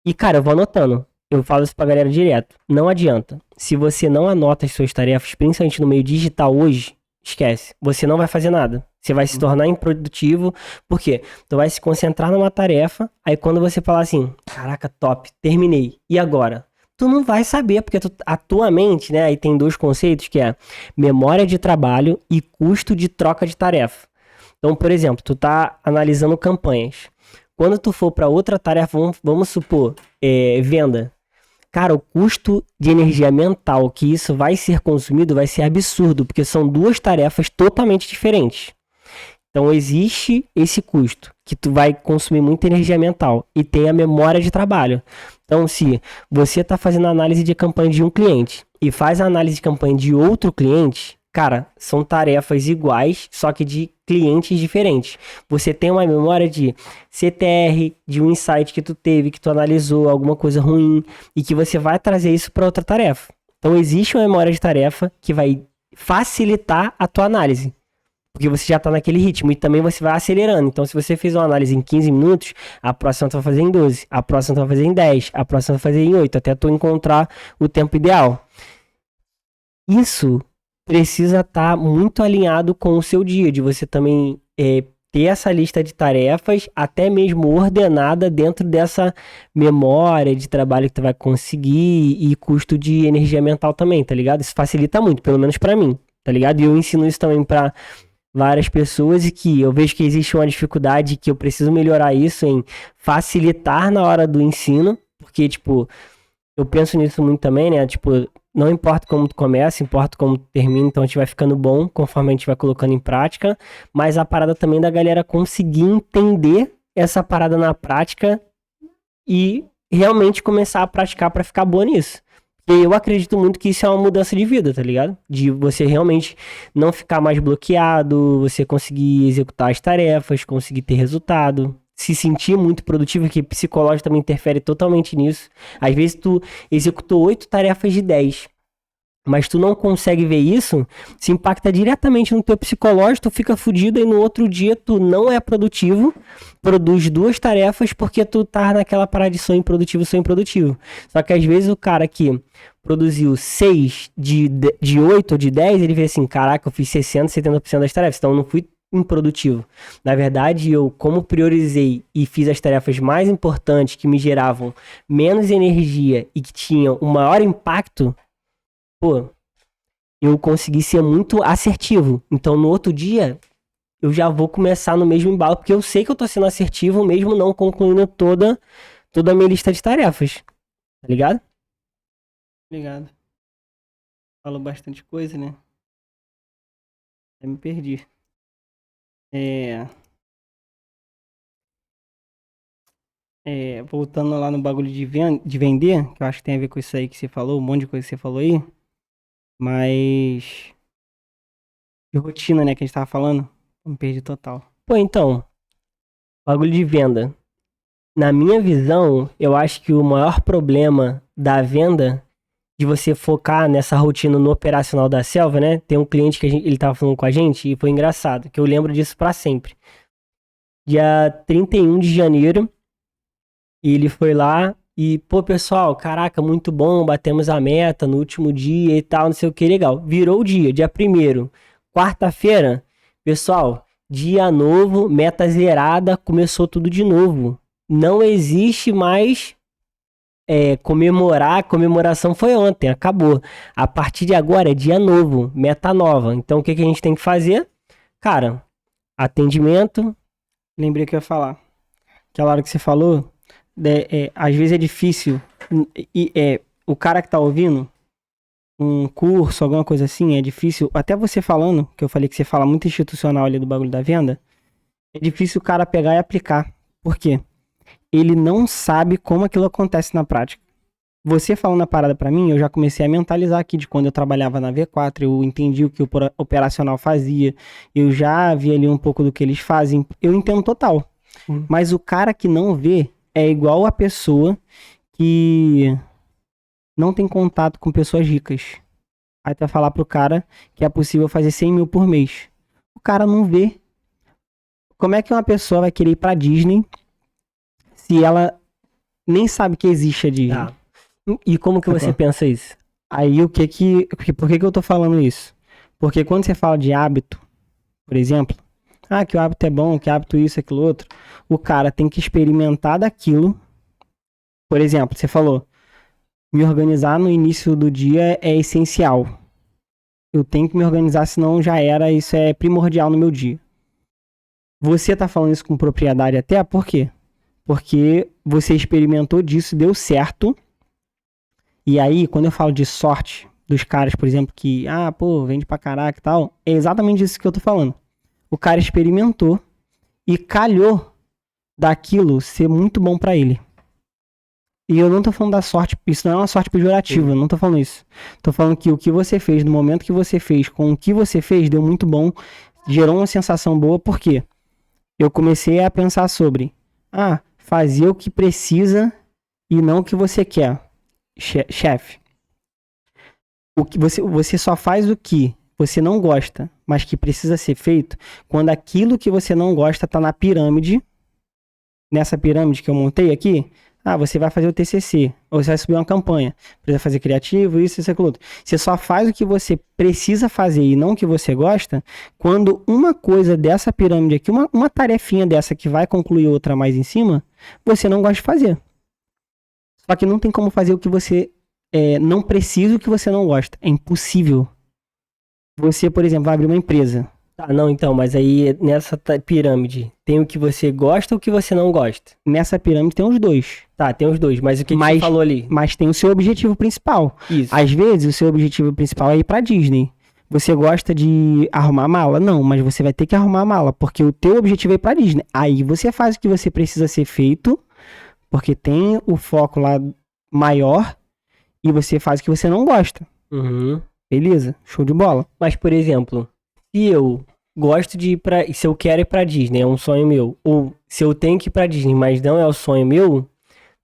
E, cara, eu vou anotando. Eu falo isso pra galera direto. Não adianta. Se você não anota as suas tarefas, principalmente no meio digital hoje, esquece. Você não vai fazer nada. Você vai se tornar improdutivo. Por quê? Tu vai se concentrar numa tarefa, aí quando você falar assim, caraca, top, terminei. E agora? Tu não vai saber, porque a tua mente, né, aí tem dois conceitos, que é memória de trabalho e custo de troca de tarefa. Então, por exemplo, tu tá analisando campanhas. Quando tu for para outra tarefa, vamos supor, venda. Cara, o custo de energia mental que isso vai ser consumido vai ser absurdo, porque são duas tarefas totalmente diferentes. Então existe esse custo, que tu vai consumir muita energia mental, e tem a memória de trabalho. Então se você está fazendo a análise de campanha de um cliente e faz a análise de campanha de outro cliente, cara, são tarefas iguais, só que de clientes diferentes. Você tem uma memória de CTR, de um insight que tu teve, que tu analisou, alguma coisa ruim, e que você vai trazer isso para outra tarefa. Então existe uma memória de tarefa que vai facilitar a tua análise, porque você já está naquele ritmo, e também você vai acelerando. Então se você fez uma análise em 15 minutos, a próxima tu vai fazer em 12, a próxima tu vai fazer em 10, a próxima tu vai fazer em 8, até tu encontrar o tempo ideal. Isso precisa estar muito alinhado com o seu dia, de você também ter essa lista de tarefas, até mesmo ordenada dentro dessa memória de trabalho que tu vai conseguir e custo de energia mental também, tá ligado? Isso facilita muito, pelo menos pra mim, tá ligado? E eu ensino isso também pra várias pessoas e que eu vejo que existe uma dificuldade que eu preciso melhorar isso em facilitar na hora do ensino, porque, tipo, eu penso nisso muito também, né? Tipo, não importa como tu começa, importa como tu termina, então a gente vai ficando bom conforme a gente vai colocando em prática, mas a parada também da galera conseguir entender essa parada na prática e realmente começar a praticar pra ficar boa nisso. E eu acredito muito que isso é uma mudança de vida, tá ligado? De você realmente não ficar mais bloqueado, você conseguir executar as tarefas, conseguir ter resultado, se sentir muito produtivo, que psicológico também interfere totalmente nisso. Às vezes tu executou 8 tarefas de 10, mas tu não consegue ver isso, se impacta diretamente no teu psicológico, tu fica fudido e no outro dia tu não é produtivo, produz 2 tarefas porque tu tá naquela parada de sonho improdutivo, sonho improdutivo. Só que às vezes o cara que produziu 6 de 8 ou de 10, ele vê assim, caraca, eu fiz 60, 70% das tarefas, então eu não fui improdutivo. Na verdade, eu, como priorizei e fiz as tarefas mais importantes que me geravam menos energia e que tinham um maior impacto, pô, eu consegui ser muito assertivo. Então, no outro dia, eu já vou começar no mesmo embalo, porque eu sei que eu tô sendo assertivo, mesmo não concluindo toda a minha lista de tarefas. Tá ligado? Obrigado. Falou bastante coisa, né? Até me perdi. Voltando lá no bagulho de vender, que eu acho que tem a ver com isso aí que você falou, um monte de coisa que você falou aí. Mas. De rotina, né, que a gente tava falando. Eu me perdi total. Pô, então, bagulho de venda. Na minha visão, eu acho que o maior problema da venda, de você focar nessa rotina no operacional da Selva, né? Tem um cliente que ele tava falando com a gente e foi engraçado, que eu lembro disso pra sempre. Dia 31 de janeiro, ele foi lá e, pô, pessoal, caraca, muito bom, batemos a meta no último dia e tal, não sei o que, legal. Virou o dia 1º, quarta-feira, pessoal, dia novo, meta zerada, começou tudo de novo. Não existe mais comemorar, a comemoração foi ontem, acabou. A partir de agora é dia novo, meta nova. Então o que a gente tem que fazer? Cara, atendimento. Lembrei que eu ia falar. Aquela hora que você falou, às vezes é difícil. O cara que tá ouvindo um curso, alguma coisa assim, é difícil. Até você falando, que eu falei que você fala muito institucional ali do bagulho da venda, é difícil o cara pegar e aplicar. Por quê? Ele não sabe como aquilo acontece na prática. Você falando a parada pra mim, eu já comecei a mentalizar aqui de quando eu trabalhava na V4, eu entendi o que o operacional fazia, eu já vi ali um pouco do que eles fazem, eu entendo total. Mas o cara que não vê é igual a pessoa que não tem contato com pessoas ricas. Aí tu vai falar pro cara que é possível fazer 100 mil por mês. O cara não vê. Como é que uma pessoa vai querer ir pra Disney se ela nem sabe que existe a Disney? Tá. E como que você pensa isso? Aí por que eu tô falando isso? Porque quando você fala de hábito, por exemplo, que o hábito é bom, que o hábito isso, aquilo outro, o cara tem que experimentar daquilo. Por exemplo, você falou, me organizar no início do dia é essencial. Eu tenho que me organizar, senão já era, isso é primordial no meu dia. Você tá falando isso com propriedade até, por quê? Porque você experimentou disso, deu certo. E aí, quando eu falo de sorte dos caras, por exemplo, que, vende pra caraca e tal, é exatamente isso que eu tô falando. O cara experimentou e calhou daquilo ser muito bom pra ele. E eu não tô falando da sorte, isso não é uma sorte pejorativa, eu não tô falando isso. Tô falando que o que você fez, no momento que você fez, com o que você fez, deu muito bom, gerou uma sensação boa, porque eu comecei a pensar sobre, fazer o que precisa e não o que você quer. Chefe, o que você só faz o que você não gosta, mas que precisa ser feito quando aquilo que você não gosta tá na pirâmide, nessa pirâmide que eu montei aqui, Ah, você vai fazer o TCC, ou você vai subir uma campanha, precisa fazer criativo, isso, aquilo outro. Você só faz o que você precisa fazer e não o que você gosta, quando uma coisa dessa pirâmide aqui, uma tarefinha dessa que vai concluir outra mais em cima, você não gosta de fazer. Só que não tem como fazer o que você não precisa, o que você não gosta. É impossível. Você, por exemplo, vai abrir uma empresa. Tá, não, então, mas aí nessa pirâmide, tem o que você gosta ou o que você não gosta? Nessa pirâmide tem os dois. Tá, tem os dois, mas o que você falou ali? Mas tem o seu objetivo principal. Isso. Às vezes, o seu objetivo principal é ir pra Disney. Você gosta de arrumar mala? Não, mas você vai ter que arrumar mala, porque o teu objetivo é ir pra Disney. Aí você faz o que você precisa ser feito, porque tem o foco lá maior, e você faz o que você não gosta. Uhum. Beleza? Show de bola. Mas, por exemplo, se eu gosto de ir pra... Se eu quero ir pra Disney, é um sonho meu. Ou se eu tenho que ir pra Disney, mas não é o sonho meu,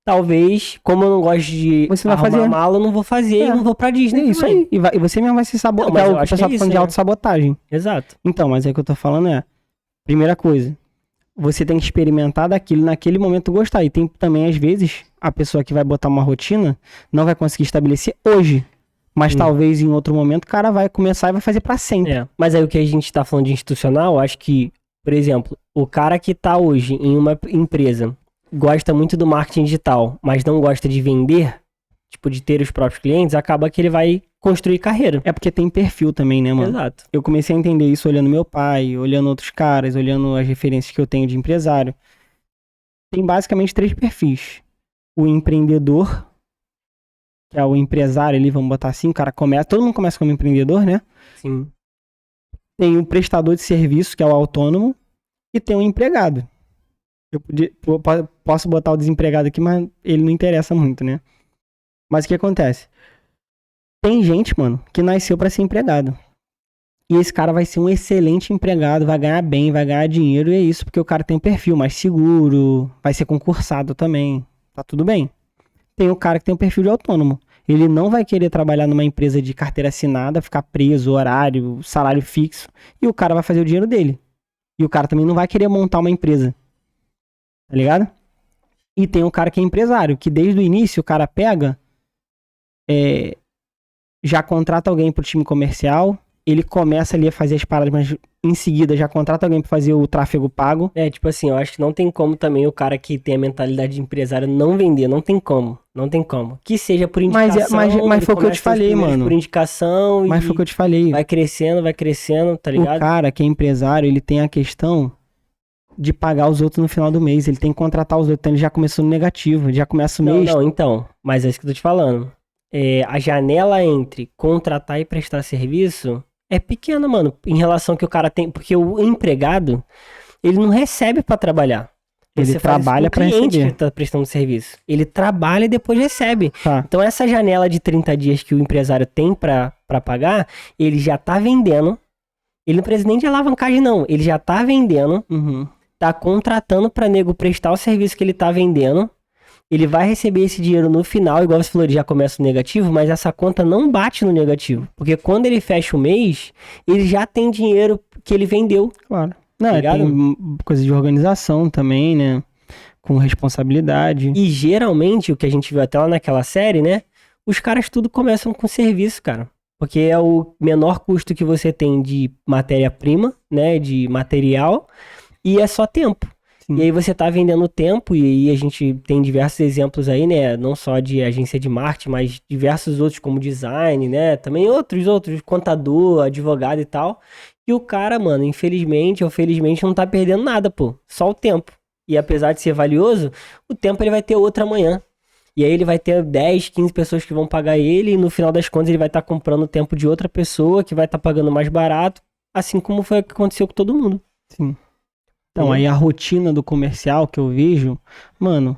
talvez, como eu não gosto de Você vai arrumar fazer. mala, eu não vou fazer e não vou pra Disney. É isso também. aí. E você mesmo vai se sabotar. Não, mas É eu o que o acho que pessoal é tá falando isso, de né? autossabotagem. Exato. Então, mas é o que eu tô falando primeira coisa, você tem que experimentar daquilo naquele momento gostar. E tem também, às vezes, a pessoa que vai botar uma rotina não vai conseguir estabelecer hoje. Mas talvez em outro momento o cara vai começar e vai fazer pra sempre. É. Mas aí o que a gente tá falando de institucional, acho que, por exemplo, o cara que tá hoje em uma empresa gosta muito do marketing digital, mas não gosta de vender, tipo, de ter os próprios clientes, acaba que ele vai construir carreira. É porque tem perfil também, né, mano? Exato. Eu comecei a entender isso olhando meu pai, olhando outros caras, olhando as referências que eu tenho de empresário. Tem basicamente 3 perfis. O empreendedor, que é o empresário ali, vamos botar assim, o cara começa, todo mundo começa como empreendedor, né? Sim. Tem o prestador de serviço, que é o autônomo, e tem o empregado. Posso botar o desempregado aqui, mas ele não interessa muito, né? Mas o que acontece? Tem gente, mano, que nasceu pra ser empregado. E esse cara vai ser um excelente empregado, vai ganhar bem, vai ganhar dinheiro, e é isso, porque o cara tem um perfil mais seguro, vai ser concursado também, tá tudo bem. Tem o cara que tem um perfil de autônomo. Ele não vai querer trabalhar numa empresa de carteira assinada, ficar preso, horário, salário fixo, e o cara vai fazer o dinheiro dele. E o cara também não vai querer montar uma empresa. Tá ligado? E tem o cara que é empresário, que desde o início o cara pega, já contrata alguém pro time comercial, ele começa ali a fazer as paradas, mas em seguida já contrata alguém pra fazer o tráfego pago. É, tipo assim, eu acho que não tem como também o cara que tem a mentalidade de empresário não vender, não tem como, não tem como. Que seja por indicação. Mas foi o que eu te falei, mano. Por indicação Mas foi o que eu te falei. Vai crescendo, tá ligado? O cara que é empresário, ele tem a questão de pagar os outros no final do mês, ele tem que contratar os outros, então ele já começou no negativo, ele já começa o mês. Não, então, mas é isso que eu tô te falando. A janela entre contratar e prestar serviço é pequena, mano, em relação ao que o cara tem, porque o empregado, ele não recebe pra trabalhar. Ele trabalha pra receber. O cliente que tá prestando serviço. Ele trabalha e depois recebe. Tá. Então essa janela de 30 dias que o empresário tem pra pagar, ele já tá vendendo. Ele não precisa nem de alavancagem, não. Ele já tá vendendo, tá contratando pra nego prestar o serviço que ele tá vendendo. Ele vai receber esse dinheiro no final, igual você falou, ele já começa no negativo, mas essa conta não bate no negativo. Porque quando ele fecha o mês, ele já tem dinheiro que ele vendeu. Claro. Não, tem coisa de organização também, né? Com responsabilidade. E geralmente, o que a gente viu até lá naquela série, né? Os caras tudo começam com serviço, cara. Porque é o menor custo que você tem de matéria-prima, né? De material. E é só tempo. Sim. E aí você tá vendendo tempo, e aí a gente tem diversos exemplos aí, né? Não só de agência de marketing, mas diversos outros, como design, né? Também outros, contador, advogado e tal. E o cara, mano, infelizmente ou felizmente, não tá perdendo nada, pô. Só o tempo. E apesar de ser valioso, o tempo ele vai ter outro amanhã. E aí ele vai ter 10, 15 pessoas que vão pagar ele, e no final das contas ele vai estar comprando o tempo de outra pessoa, que vai estar pagando mais barato, assim como foi o que aconteceu com todo mundo. Sim. Então, aí a rotina do comercial que eu vejo, mano,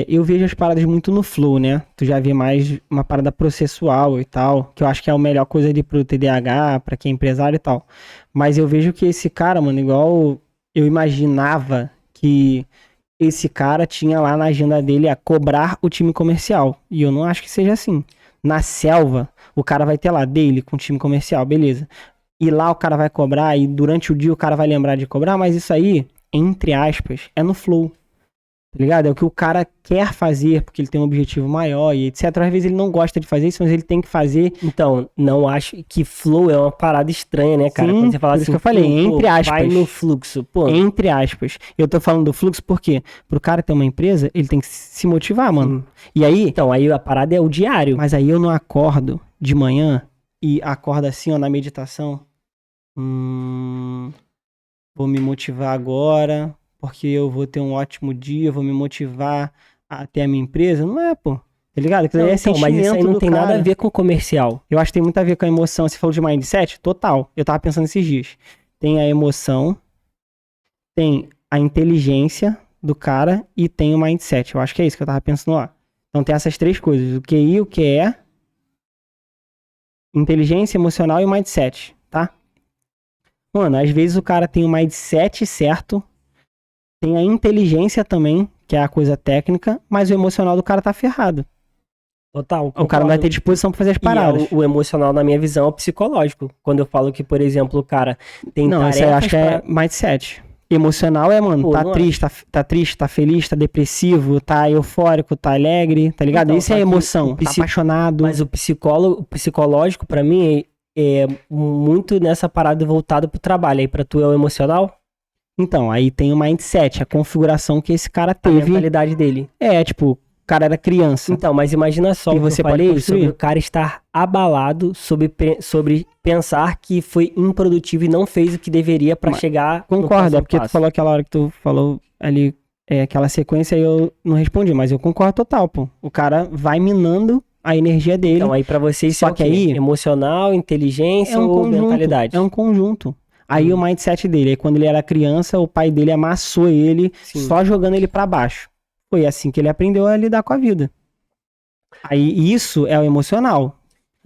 eu vejo as paradas muito no flow, né? Tu já vê mais uma parada processual e tal, que eu acho que é a melhor coisa ali pro TDAH, pra quem é empresário e tal. Mas eu vejo que esse cara, mano, igual eu imaginava que esse cara tinha lá na agenda dele a cobrar o time comercial. E eu não acho que seja assim. Na selva, o cara vai ter lá dele com o time comercial, beleza. E lá o cara vai cobrar, e durante o dia o cara vai lembrar de cobrar, mas isso aí, entre aspas, é no flow. Tá ligado? É o que o cara quer fazer, porque ele tem um objetivo maior e etc. Às vezes ele não gosta de fazer isso, mas ele tem que fazer. Então, não acho que flow é uma parada estranha, né, cara? Sim, Quando você fala por assim, isso que eu falei, entre aspas. vai no fluxo. Pô, Entre aspas. Eu tô falando do fluxo porque pro cara ter uma empresa, ele tem que se motivar, mano. E aí, então, aí a parada é o diário. mas aí eu não acordo de manhã e acordo assim, ó, na meditação. Vou me motivar agora, porque eu vou ter um ótimo dia, vou me motivar a ter a minha empresa. Não é, pô. Tá ligado? Aquilo aí é Então, mas isso aí não do tem nada cara. a ver com comercial. Eu acho que tem muito a ver com a emoção. Você falou de mindset? Total. Eu tava pensando esses dias. Tem a emoção, tem a inteligência do cara e tem o mindset. Eu acho que é isso que eu tava pensando lá. Então tem essas três coisas. O QI, o QE, inteligência emocional e o mindset, tá? Mano, às vezes o cara tem o mindset certo, tem a inteligência também, que é a coisa técnica, mas o emocional do cara tá ferrado. Total. O cara não vai ter disposição pra fazer as paradas. E o emocional, na minha visão, é o psicológico. Quando eu falo que, por exemplo, o cara tem Não, tarefas isso aí eu acho que é pra... mindset. Emocional é, mano, Pô, tá não triste, tá triste, tá feliz, tá depressivo, tá eufórico, tá alegre, tá ligado? Então, Isso só é que emoção, o tá apaixonado. Mas o psicológico, pra mim, é muito nessa parada voltada pro trabalho. Aí pra tu é o emocional? Então, aí tem o mindset, a configuração que esse cara A teve. mentalidade dele. É, tipo, o cara era criança. Então, mas imagina só E o que você eu pode falei construir. sobre o cara estar abalado sobre pensar que foi improdutivo e não fez o que deveria pra chegar no Concordo, próximo é porque tu passo. falou aquela hora que tu falou ali, aquela sequência e eu não respondi, mas eu concordo total, pô. O cara vai minando a energia dele. Então, aí pra vocês isso Só é o que quê? aí Emocional, inteligência é um ou conjunto, mentalidade? é um conjunto. Aí o mindset dele, aí quando ele era criança, o pai dele amassou ele, Sim. só jogando ele pra baixo. Foi assim que ele aprendeu a lidar com a vida. Aí isso é o emocional.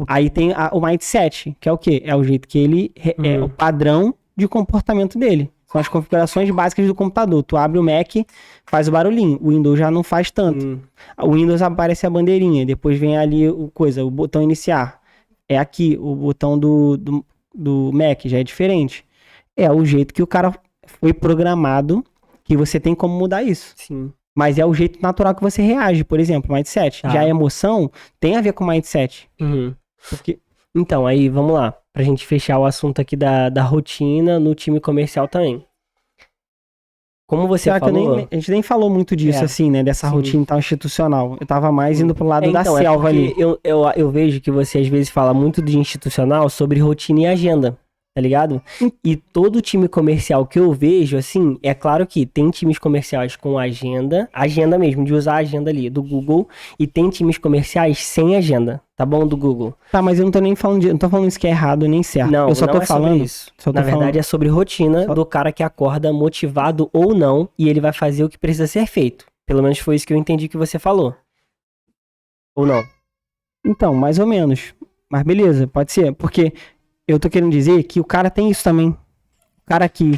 Aí tem o mindset, que é o quê? É o jeito que ele, é o padrão de comportamento dele. São as configurações básicas do computador. Tu abre o Mac, faz o barulhinho. O Windows já não faz tanto. O Windows aparece a bandeirinha, depois vem ali o botão iniciar. É aqui, o botão do Mac já é diferente. É o jeito que o cara foi programado, que você tem como mudar isso. Sim. Mas é o jeito natural que você reage, por exemplo, mindset. Tá. Já a emoção tem a ver com mindset. Porque... Então, aí, vamos lá. Pra gente fechar o assunto aqui da rotina no time comercial também. Como você Será falou... que a gente nem falou muito disso, assim, né? Dessa rotina tal institucional. Eu tava mais indo pro lado da então, selva ali. Eu vejo que você às vezes fala muito de institucional sobre rotina e agenda, tá ligado? E todo time comercial que eu vejo, assim, é claro que tem times comerciais com agenda mesmo, de usar a agenda ali do Google, e tem times comerciais sem agenda, tá bom? Do Google. Tá, mas eu não tô nem falando não tô falando isso que é errado nem certo. Não, eu só não tô é sobre falando isso. Só tô Na verdade, falando... é sobre rotina do cara que acorda motivado ou não, e ele vai fazer o que precisa ser feito. Pelo menos foi isso que eu entendi que você falou. Ou não? Então, mais ou menos. Mas beleza, pode ser. Porque eu tô querendo dizer que o cara tem isso também. O cara que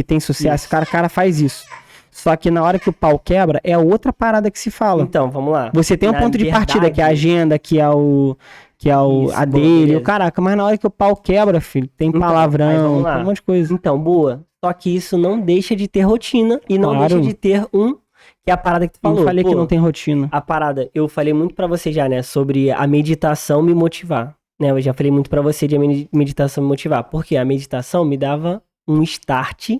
tem sucesso, o cara faz isso. Só que na hora que o pau quebra, é outra parada que se fala. Então, vamos lá. Você tem um ponto de partida, que é a agenda, que é Isso, a boa, dele. beleza. Caraca, mas na hora que o pau quebra, filho, tem Então, aí palavrão, vamos lá. tem um monte de coisa. Então, boa. Só que isso não deixa de ter rotina e não Claro. deixa de ter que é a parada que tu falou. Eu falei que Pô, não tem rotina. A parada, eu falei muito pra você já, né, sobre a meditação me motivar. Né, eu já falei muito pra você de a meditação me motivar. Porque a meditação me dava um start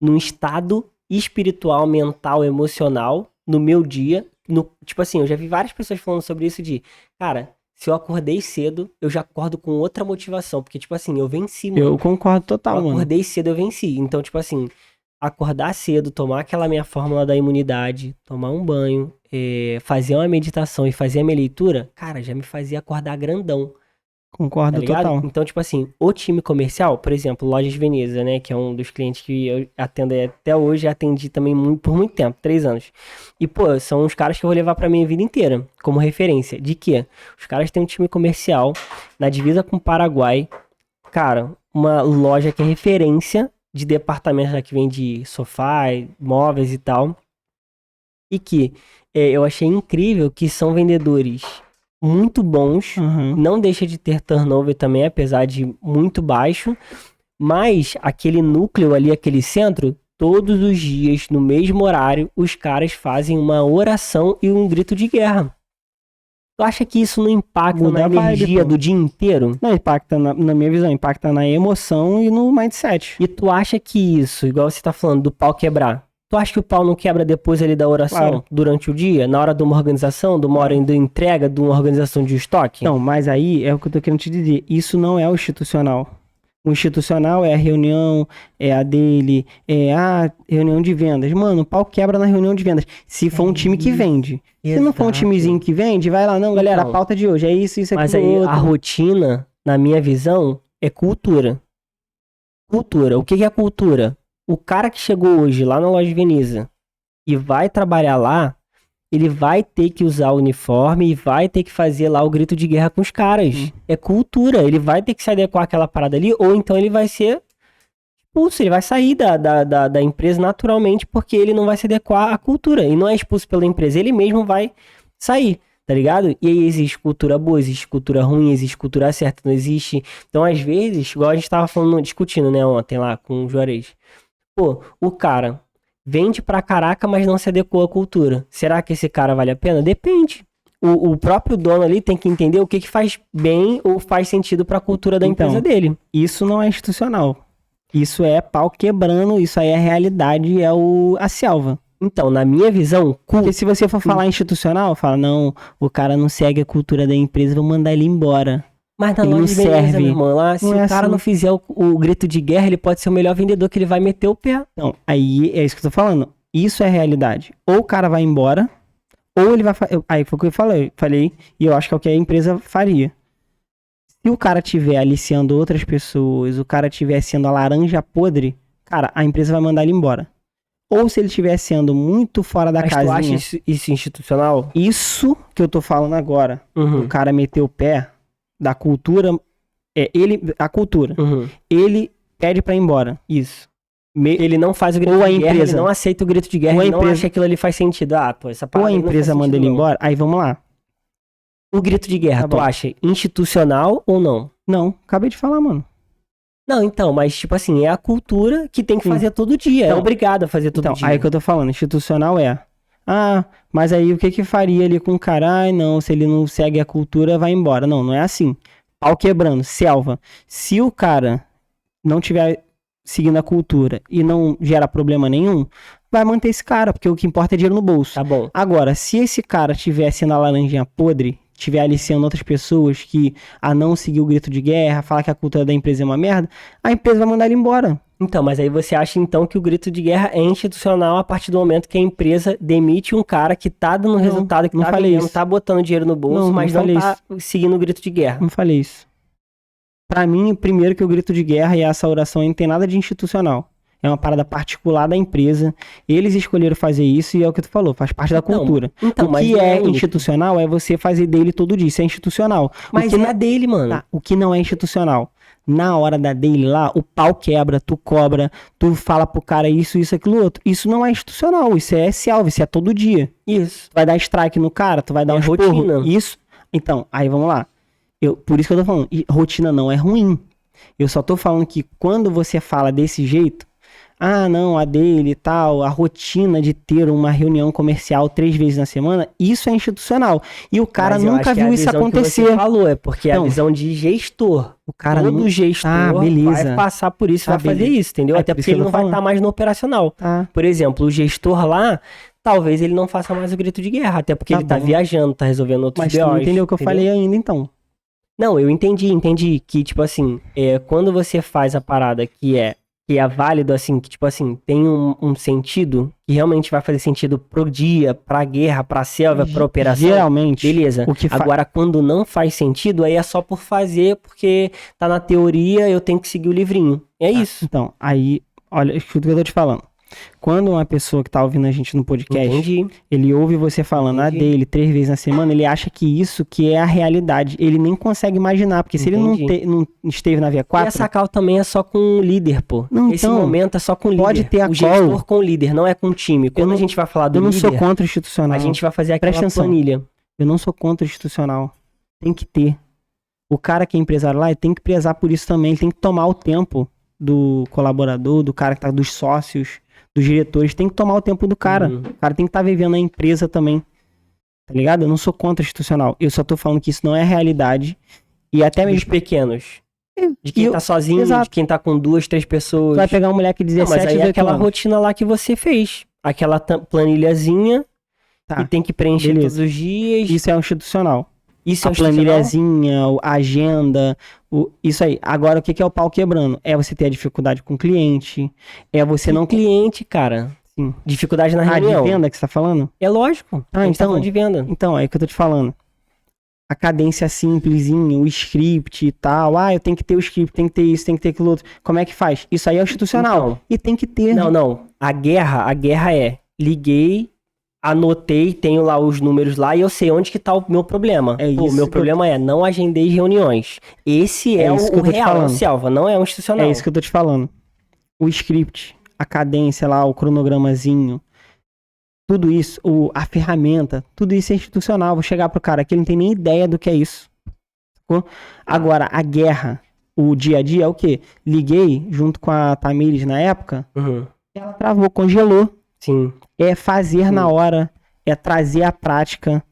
num estado espiritual, mental, emocional no meu dia. Tipo assim, eu já vi várias pessoas falando sobre isso cara, se eu acordei cedo, eu já acordo com outra motivação. Porque, tipo assim, eu venci, mano. Eu concordo total, Eu mano. acordei cedo, eu venci. Então, tipo assim, acordar cedo, tomar aquela minha fórmula da imunidade, tomar um banho, fazer uma meditação e fazer a minha leitura, cara, já me fazia acordar grandão. Concordo Tá ligado? total. Então, tipo assim, o time comercial, por exemplo, Lojas Veneza, né? Que é um dos clientes que eu atendo até hoje, atendi também por muito tempo, 3 anos. E, pô, são os caras que eu vou levar pra minha vida inteira, como referência. De quê? Os caras têm um time comercial na divisa com o Paraguai. Cara, uma loja que é referência de departamentos lá que vende sofá, móveis e tal. E que eu achei incrível que são vendedores muito bons, não deixa de ter turnover também, apesar de muito baixo, mas aquele núcleo ali, aquele centro, todos os dias, no mesmo horário, os caras fazem uma oração e um grito de guerra. Tu acha que isso não impacta Muda na a vibe, energia pô. do dia inteiro? Não, impacta na minha visão, impacta na emoção e no mindset. E tu acha que isso, igual você tá falando, do pau quebrar, tu acha que o pau não quebra depois ali da oração, Claro. durante o dia, na hora de uma organização, de uma hora de entrega, de uma organização de estoque? Não, mas aí é o que eu tô querendo te dizer. Isso não é o institucional. O institucional é a reunião, é a dele, é a reunião de vendas. Mano, o pau quebra na reunião de vendas. Se for um time que vende. Se não for um Exato. timezinho que vende, vai lá. Não, galera, Então, a pauta de hoje é isso, isso, Mas aquilo, aí outro. a rotina, na minha visão, é cultura. Cultura. O que que é cultura? O cara que chegou hoje lá na loja de Veneza e vai trabalhar lá, ele vai ter que usar o uniforme e vai ter que fazer lá o grito de guerra com os caras. É cultura. Ele vai ter que se adequar àquela parada ali, ou então ele vai ser expulso. Ele vai sair da empresa naturalmente porque ele não vai se adequar à cultura. E não é expulso pela empresa, ele mesmo vai sair. Tá ligado? E aí existe cultura boa, existe cultura ruim, existe cultura certa, não existe. Então, às vezes, igual a gente tava falando, discutindo, né, ontem lá com o Juarez. Pô, o cara vende pra caraca, mas não se adequou à cultura. Será que esse cara vale a pena? Depende. O próprio dono ali tem que entender o que que faz bem ou faz sentido pra cultura da Então, empresa dele. Isso não é institucional. Isso é pau quebrando, isso aí é a realidade, é a selva. Então, na minha visão, Porque se você for falar institucional, fala, não, o cara não segue a cultura da empresa, vou mandar ele embora. mas na ele loja não de Veneza, serve. meu irmão, lá, se Não o é cara assim. não fizer o grito de guerra, ele pode ser o melhor vendedor que ele vai meter o pé. Então, aí é isso que eu tô falando. Isso é a realidade. Ou o cara vai embora, ou ele vai... Aí foi o que eu falei, e eu acho que é o que a empresa faria. Se o cara estiver aliciando outras pessoas, o cara estiver sendo a laranja podre, cara, a empresa vai mandar ele embora. Ou se ele estiver sendo muito fora da Mas tu acha casinha... isso institucional? Isso que eu tô falando agora, Uhum. o cara meter o pé da cultura, a cultura, ele pede pra ir embora. Isso. Ele não faz o grito Ou a de guerra, empresa. ele não aceita o grito de guerra, Ou a ele não empresa. acha que aquilo ali faz sentido. Ah, pô, essa Ou parada a aí não faz empresa manda sentido, ele não. embora, aí vamos lá. O grito de guerra, Tá tu bom. acha institucional ou não? Não, acabei de falar, mano. Não, então, mas tipo assim, é a cultura que tem que Sim. fazer todo dia, é Então, obrigado a fazer todo Então, dia. aí que eu tô falando, institucional mas aí o que que faria ali com o cara? Ai, não, se ele não segue a cultura, vai embora. Não, não é assim. Pau quebrando, selva. Se o cara não tiver seguindo a cultura e não gera problema nenhum, vai manter esse cara, porque o que importa é dinheiro no bolso. Tá bom. Agora, se esse cara estiver sendo a laranjinha podre, estiver aliciando outras pessoas a não seguir o grito de guerra, falar que a cultura da empresa é uma merda, a empresa vai mandar ele embora. Então, mas aí você acha então que o grito de guerra é institucional a partir do momento que a empresa demite um cara que tá dando resultado, que não tá falei vendendo, isso. tá botando dinheiro no bolso, Não mas não falei tá seguindo o grito de guerra. Não falei isso. Pra mim, primeiro que o grito de guerra e essa oração aí não tem nada de institucional. É uma parada particular da empresa. Eles escolheram fazer isso e é o que tu falou, faz parte da cultura. Então, o mas que não é único. institucional é você fazer dele todo dia. Isso é institucional. Mas o que não é dele, mano. Tá, o que não é institucional? Na hora da daily lá, o pau quebra, tu cobra, tu fala pro cara isso, aquilo, outro. Isso não é institucional, isso é selva, isso é todo dia. Isso. Tu vai dar strike no cara, tu vai dar É um esporro. rotina. Isso. Então, aí vamos lá. Por isso que eu tô falando, rotina não é ruim. Eu só tô falando que quando você fala desse jeito, não, a dele e tal, a rotina de ter uma reunião comercial 3 vezes na semana, isso é institucional. E o cara Mas eu nunca acho que é a viu isso visão que acontecer. você falou, é porque é a Então, visão de gestor. O cara Todo gestor beleza. vai passar por isso, Tá, vai fazer beleza. isso, entendeu? É Até por isso porque que ele eu não tô vai falando. estar mais no operacional. Tá. Por exemplo, o gestor lá, talvez ele não faça mais o grito de guerra, até porque Tá ele tá bom. viajando, tá resolvendo outros Mas tu não BOs, entendeu o que eu falei ainda, então. Não, eu entendi que, tipo assim, quando você faz a parada que é válido, assim, que, tipo assim, tem um sentido, que realmente vai fazer sentido pro dia, pra guerra, pra selva, pra operação. Geralmente, Beleza. o que Agora, quando não faz sentido, aí é só por fazer, porque tá na teoria, eu tenho que seguir o livrinho. É isso. Então, aí, olha, escuta o que eu tô te falando. Quando uma pessoa que tá ouvindo a gente no podcast, Entendi. ele ouve você falando a Entendi. dele 3 vezes na semana, ele acha que isso que é a realidade. Ele nem consegue imaginar, porque se ele não esteve na E V4, essa call também é só com o líder, pô. Não, Esse então, momento é só com o líder. pode ter a o call. gestor com o líder, não é com o time. Quando a gente vai falar do eu não líder, sou contra o institucional. a gente vai fazer aquela Presta atenção. planilha. Eu não sou contra o institucional. Tem que ter. O cara que é empresário lá, ele tem que prezar por isso também. Ele tem que tomar o tempo do colaborador, do cara que tá dos sócios, dos diretores, tem que tomar o tempo do cara. O cara tem que estar vivendo a empresa também. Tá ligado? Eu não sou contra institucional. Eu só tô falando que isso não é a realidade. E até mesmo Dos pequenos. De quem tá sozinho, exato. de quem tá com 2, 3 pessoas. Tu vai pegar um moleque de 17, mas aí é 18 aquela anos. rotina lá que você fez. Aquela planilhazinha Tá, que tem que preencher beleza. todos os dias. Isso é um institucional. Isso é A um institucional? planilhazinha, a agenda, isso aí. Agora, o que é o pau quebrando? É você ter a dificuldade com o cliente, é você não... cliente, cara. Sim. Dificuldade na Ah, de reunião. venda que você tá falando? É lógico. Ah, a gente tá então- falando de venda. Então, é o que eu tô te falando. A cadência simplesinha, o script e tal. Ah, eu tenho que ter o script, tem que ter isso, tem que ter aquilo outro. Como é que faz? Isso aí é o institucional. Então, E tem que ter. Não. A guerra é, liguei, anotei, tenho lá os números lá e eu sei onde que tá o meu problema. É Pô, isso meu que problema é não agendei reuniões. Esse é, isso que o eu tô te real, é o falando. selva, não é um institucional. É isso que eu tô te falando. O script, a cadência lá, o cronogramazinho, tudo isso, a ferramenta, tudo isso é institucional. Vou chegar pro cara que ele não tem nem ideia do que é isso. Sacou? Agora, a guerra, o dia a dia é o quê? Liguei junto com a Tamires na época, Uhum. ela travou, congelou. Sim. É fazer na hora, é trazer a prática,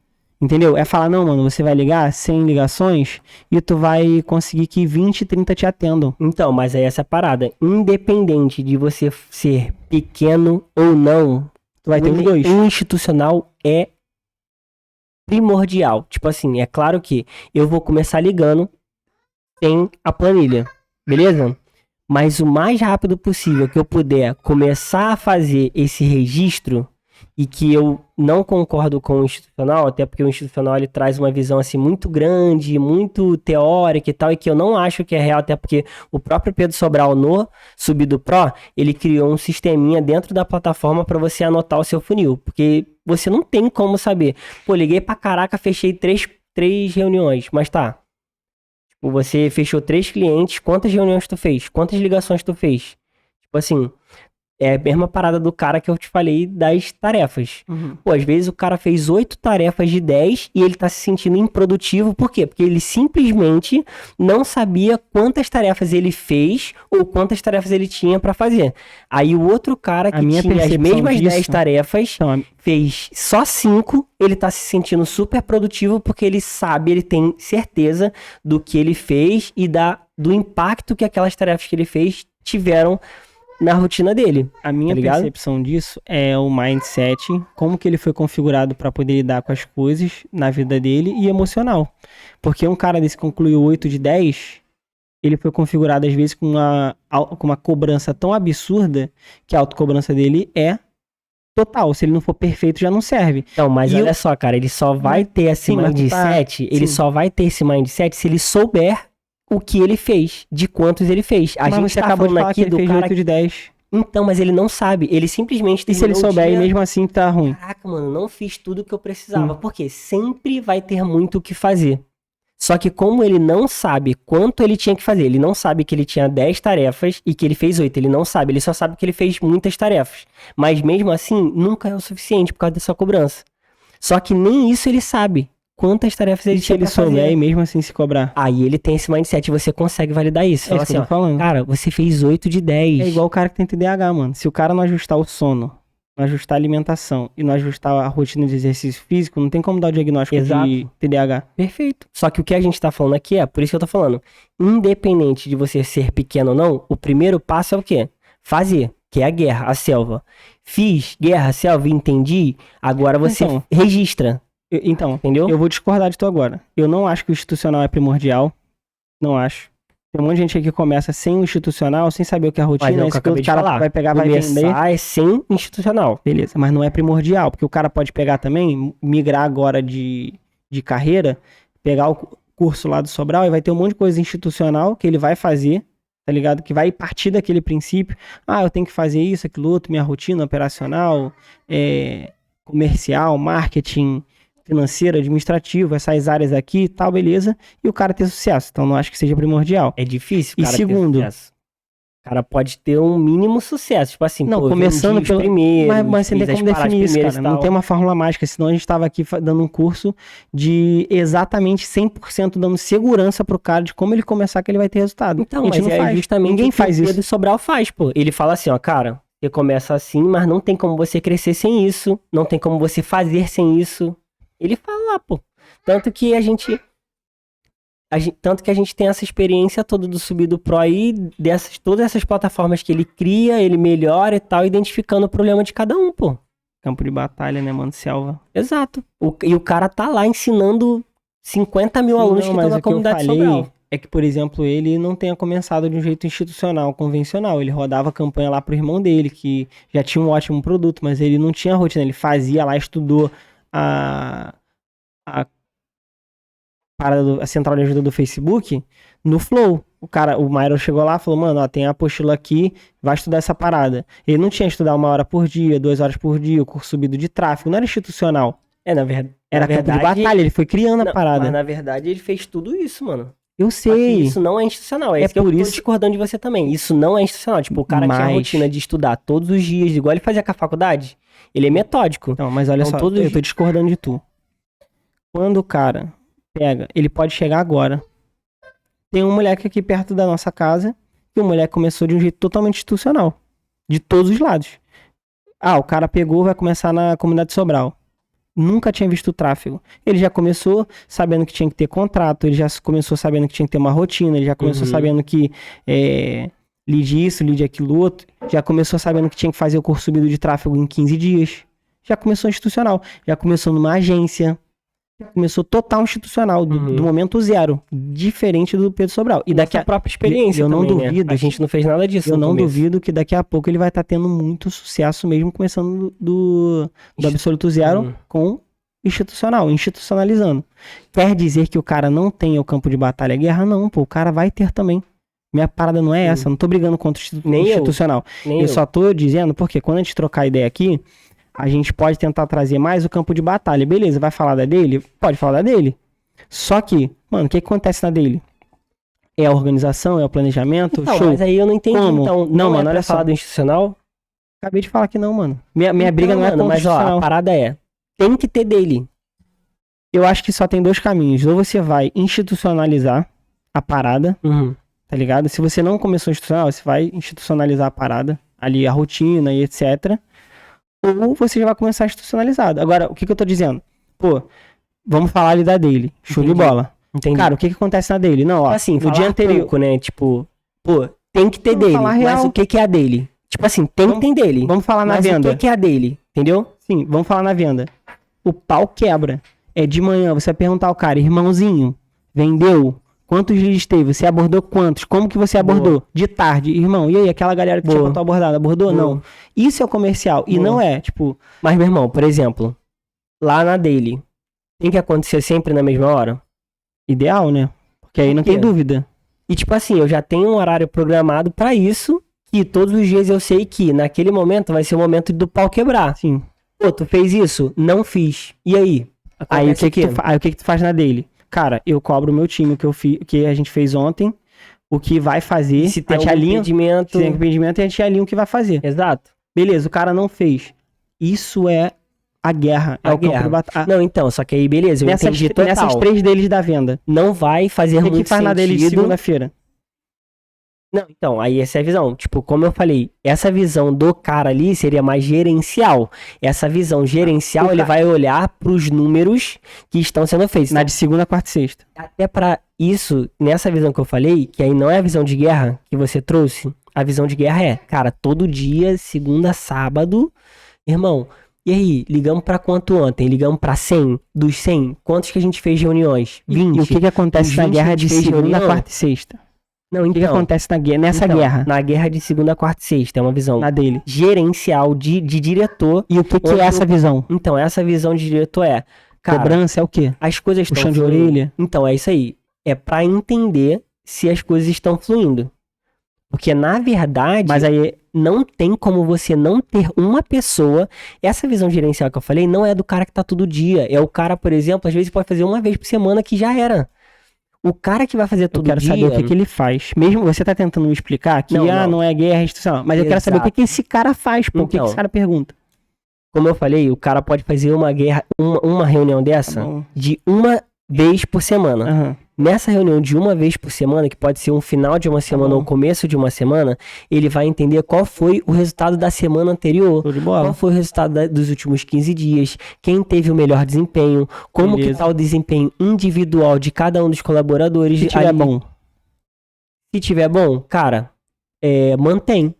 entendeu? É falar, não, mano, você vai ligar 100 ligações e tu vai conseguir que 20, 30 te atendam. Então, mas aí essa é a parada. Independente de você ser pequeno ou não, Tu vai ter os dois. o institucional é primordial. Tipo assim, é claro que eu vou começar ligando sem a planilha, beleza? Mas o mais rápido possível que eu puder começar a fazer esse registro e que eu não concordo com o institucional, até porque o institucional ele traz uma visão assim muito grande, muito teórica e tal, e que eu não acho que é real, até porque o próprio Pedro Sobral no Subido Pro, ele criou um sisteminha dentro da plataforma para você anotar o seu funil, porque você não tem como saber. Pô, liguei pra caraca, fechei três reuniões, mas tá. Tipo, você fechou 3 clientes, quantas reuniões tu fez? Quantas ligações tu fez? Tipo assim, é a mesma parada do cara que eu te falei das tarefas. Pô, às vezes o cara fez 8 tarefas de 10 e ele tá se sentindo improdutivo. Por quê? Porque ele simplesmente não sabia quantas tarefas ele fez ou quantas tarefas ele tinha pra fazer. Aí o outro cara que tinha as percepção mesmas disso- 10 tarefas Então, fez só 5, ele tá se sentindo super produtivo porque ele sabe, ele tem certeza do que ele fez e do impacto que aquelas tarefas que ele fez tiveram na rotina dele. a minha Tá ligado? percepção disso é o mindset, como que ele foi configurado para poder lidar com as coisas na vida dele e emocional. Porque um cara desse que concluiu 8 de 10, ele foi configurado às vezes com uma cobrança tão absurda que a autocobrança dele é total. Se ele não for perfeito, já não serve. Então, mas E olha só, cara, ele só vai ter esse sim, mas tu mindset, tá- ele sim. só vai ter esse mindset se ele souber o que ele fez, de quantos ele fez. A Mas gente você tá acabou de falando falar que aqui ele do fez cara... 8 de 10. Então, mas ele não sabe, ele simplesmente E se ele terminou o souber, dia- e mesmo assim tá ruim? Caraca, mano, não fiz tudo que eu precisava. Porque sempre vai ter muito o que fazer. Só que como ele não sabe quanto ele tinha que fazer, ele não sabe que ele tinha 10 tarefas e que ele fez 8, ele não sabe, ele só sabe que ele fez muitas tarefas. Mas mesmo assim, nunca é o suficiente por causa dessa cobrança. Só que nem isso ele sabe, quantas tarefas ele E se tinha ele pra fazer. souber e mesmo assim se cobrar? Aí ele tem esse mindset, você consegue validar isso. É Fala isso que assim, eu tô ó, falando. cara, você fez 8 de 10. É igual o cara que tem TDAH, mano. Se o cara não ajustar o sono, não ajustar a alimentação e não ajustar a rotina de exercício físico, não tem como dar o diagnóstico Exato. de TDAH. Perfeito. Só que o que a gente tá falando aqui é, por isso que eu tô falando, independente de você ser pequeno ou não, o primeiro passo é o quê? Fazer, que é a guerra, a selva. Fiz guerra, selva, entendi, agora você Então. registra, Então, entendeu? eu vou discordar de tu agora. Eu não acho que o institucional é primordial. Não acho. Tem um monte de gente aqui que começa sem o institucional, sem saber o que é a rotina. Mas é o que eu Esse acabei outro de cara falar. vai pegar, vai vender. Começar é sem institucional. Beleza, mas não é primordial, porque o cara pode pegar também, migrar agora de carreira, pegar o curso lá do Sobral e vai ter um monte de coisa institucional que ele vai fazer, tá ligado? Que vai partir daquele princípio, eu tenho que fazer isso, aquilo outro, minha rotina operacional, comercial, marketing, financeiro, administrativo, essas áreas aqui e tal, beleza, e o cara ter sucesso, então não acho que seja primordial. É difícil, E cara, ter segundo- sucesso. O cara pode ter um mínimo sucesso, tipo assim, Não, pô, começando vendi os pelo- primeiros, Mas você não fiz tem as como paradas definir isso, primeiras cara. e Não tal. tem uma fórmula mágica, senão a gente tava aqui dando um curso de exatamente 100% dando segurança pro cara de como ele começar que ele vai ter resultado. Então, a gente mas não é faz. justamente Ninguém o que faz o isso. Pedro Sobral faz, pô. Ele fala assim, ó, cara, Você começa assim, mas não tem como você crescer sem isso. Não tem como você fazer sem isso. Ele fala lá, pô. Tanto que a gente tem essa experiência toda do Subir do Pro aí, todas essas plataformas que ele cria, ele melhora e tal, identificando o problema de cada um, pô. Campo de batalha, né, mano? Selva. Exato. E o cara tá lá ensinando 50 mil alunos que estão na comunidade Sobral. É que, por exemplo, ele não tenha começado de um jeito institucional, convencional. Ele rodava a campanha lá pro irmão dele, que já tinha um ótimo produto, mas ele não tinha rotina. Ele fazia lá, estudou a central de ajuda do Facebook no Flow. O Myron chegou lá e falou, mano, ó, tem a apostila aqui, vai estudar essa parada. Ele não tinha que estudar 1 hora por dia, 2 horas por dia, o curso subido de tráfego, não era institucional. Na verdade. Era campo de batalha, ele foi criando a parada. Mas na verdade ele fez tudo isso, mano. Eu sei. Isso não é institucional. É isso que eu tô discordando de você também. Isso não é institucional. Tipo, o cara tinha a rotina de estudar todos os dias, igual ele fazia com a faculdade. Ele é metódico. Não, mas olha só, eu tô discordando de tu. Quando o cara pega, ele pode chegar agora. Tem um moleque aqui perto da nossa casa, e o moleque começou de um jeito totalmente institucional. De todos os lados. O cara pegou, vai começar na comunidade Sobral. Nunca tinha visto o tráfego. Ele já começou sabendo que tinha que ter contrato, ele já começou sabendo que tinha que ter uma rotina, ele já começou sabendo que lead isso, lead aquilo outro, já começou sabendo que tinha que fazer o curso subido de tráfego em 15 dias. Já começou institucional, já começou numa agência, já começou total institucional, do momento zero, diferente do Pedro Sobral. E daqui a própria experiência eu também, não duvido, né? A gente não fez nada disso. Eu não duvido que daqui a pouco ele vai estar tendo muito sucesso, mesmo começando do absoluto zero com institucional, institucionalizando. Quer dizer que o cara não tem o campo de batalha guerra? Não, pô, o cara vai ter também. Minha parada não é essa, eu não tô brigando contra o institucional. Eu só tô dizendo porque quando a gente trocar ideia aqui, a gente pode tentar trazer mais o campo de batalha. Beleza, vai falar da dele? Pode falar da dele. Só que, mano, o que acontece na dele? É a organização, é o planejamento, então, show. Mas aí eu não entendi, como? Então. Não, mano, olha falar do institucional? Acabei de falar que não, mano. Minha briga não é contra o institucional. Mas ó, a parada tem que ter dele. Eu acho que só tem 2 caminhos. Ou você vai institucionalizar a parada, tá ligado? Se você não começou institucional, você vai institucionalizar a parada, ali a rotina e etc. Ou você já vai começar institucionalizado. Agora, o que eu tô dizendo? Pô, vamos falar ali da dele. Show de bola. Entendi. Cara, o que acontece na dele? Não, ó, assim, no dia anterior, pouco, né? Tipo, pô, tem que ter dele, mas o que é a dele? Tipo assim, tem que ter dele. Vamos falar na venda. Mas o que é a dele? Entendeu? Sim, vamos falar na venda. O pau quebra. É de manhã, você vai perguntar ao cara, irmãozinho, vendeu? Quantos leads teve? Você abordou quantos? Como que você abordou? Boa. De tarde, irmão. E aí, aquela galera que tinha pra tua abordada, abordou? Boa. Não. Isso é o comercial. Boa. E não é, tipo... Mas, meu irmão, por exemplo, lá na dele, tem que acontecer sempre na mesma hora? Ideal, né? Porque aí não tem dúvida. E tipo assim, eu já tenho um horário programado pra isso, que todos os dias eu sei que naquele momento vai ser o momento do pau quebrar. Sim. Pô, tu fez isso? Não fiz. E aí? Aí o que tu faz na dele? Cara, eu cobro o meu time, o que a gente fez ontem, o que vai fazer. Se tem impedimento... Se tem impedimento, a gente alinha o que vai fazer. Exato. Beleza, o cara não fez. Isso é a guerra. É o campo de batalha. Não, então, só que aí, beleza, eu entendi total. Nessas 3 deles da venda. Não vai fazer muito sentido. O que faz na dele de segunda-feira? Não, então, aí essa é a visão. Tipo, como eu falei, essa visão do cara ali seria mais gerencial. Essa visão gerencial, ele vai olhar pros números que estão sendo feitos. Na de segunda, quarta e sexta. Até pra isso, nessa visão que eu falei, que aí não é a visão de guerra que você trouxe, a visão de guerra é, cara, todo dia, segunda, sábado, irmão, e aí, ligamos pra quanto ontem? Ligamos pra 100? Dos 100, quantos que a gente fez reuniões? 20? E o que acontece na guerra de segunda, quarta e sexta? Não, então, o que acontece nessa guerra? Na guerra de segunda, quarta e sexta, é uma visão na dele. Gerencial de diretor. E o que é essa visão? Então, essa visão de diretor é... Cara, cobrança é o quê? As coisas estão puxando de orelha? Então, é isso aí. É pra entender se as coisas estão fluindo. Porque, na verdade, mas aí não tem como você não ter uma pessoa... Essa visão gerencial que eu falei não é do cara que tá todo dia. É o cara, por exemplo, às vezes pode fazer uma vez por semana que já era. O cara que vai fazer todo dia... Eu quero saber o que ele faz. Mesmo você tá tentando me explicar que não é guerra institucional. Mas eu quero saber o que esse cara faz, pô. Então, o que esse cara pergunta? Como eu falei, o cara pode fazer uma reunião dessa de uma vez por semana. Nessa reunião de uma vez por semana, que pode ser um final de uma semana ou o começo de uma semana, ele vai entender qual foi o resultado da semana anterior. Show de bola. Qual foi o resultado dos últimos 15 dias, quem teve o melhor desempenho, como que tá o desempenho individual de cada um dos colaboradores. Se tiver bom. Se tiver bom, cara, mantém.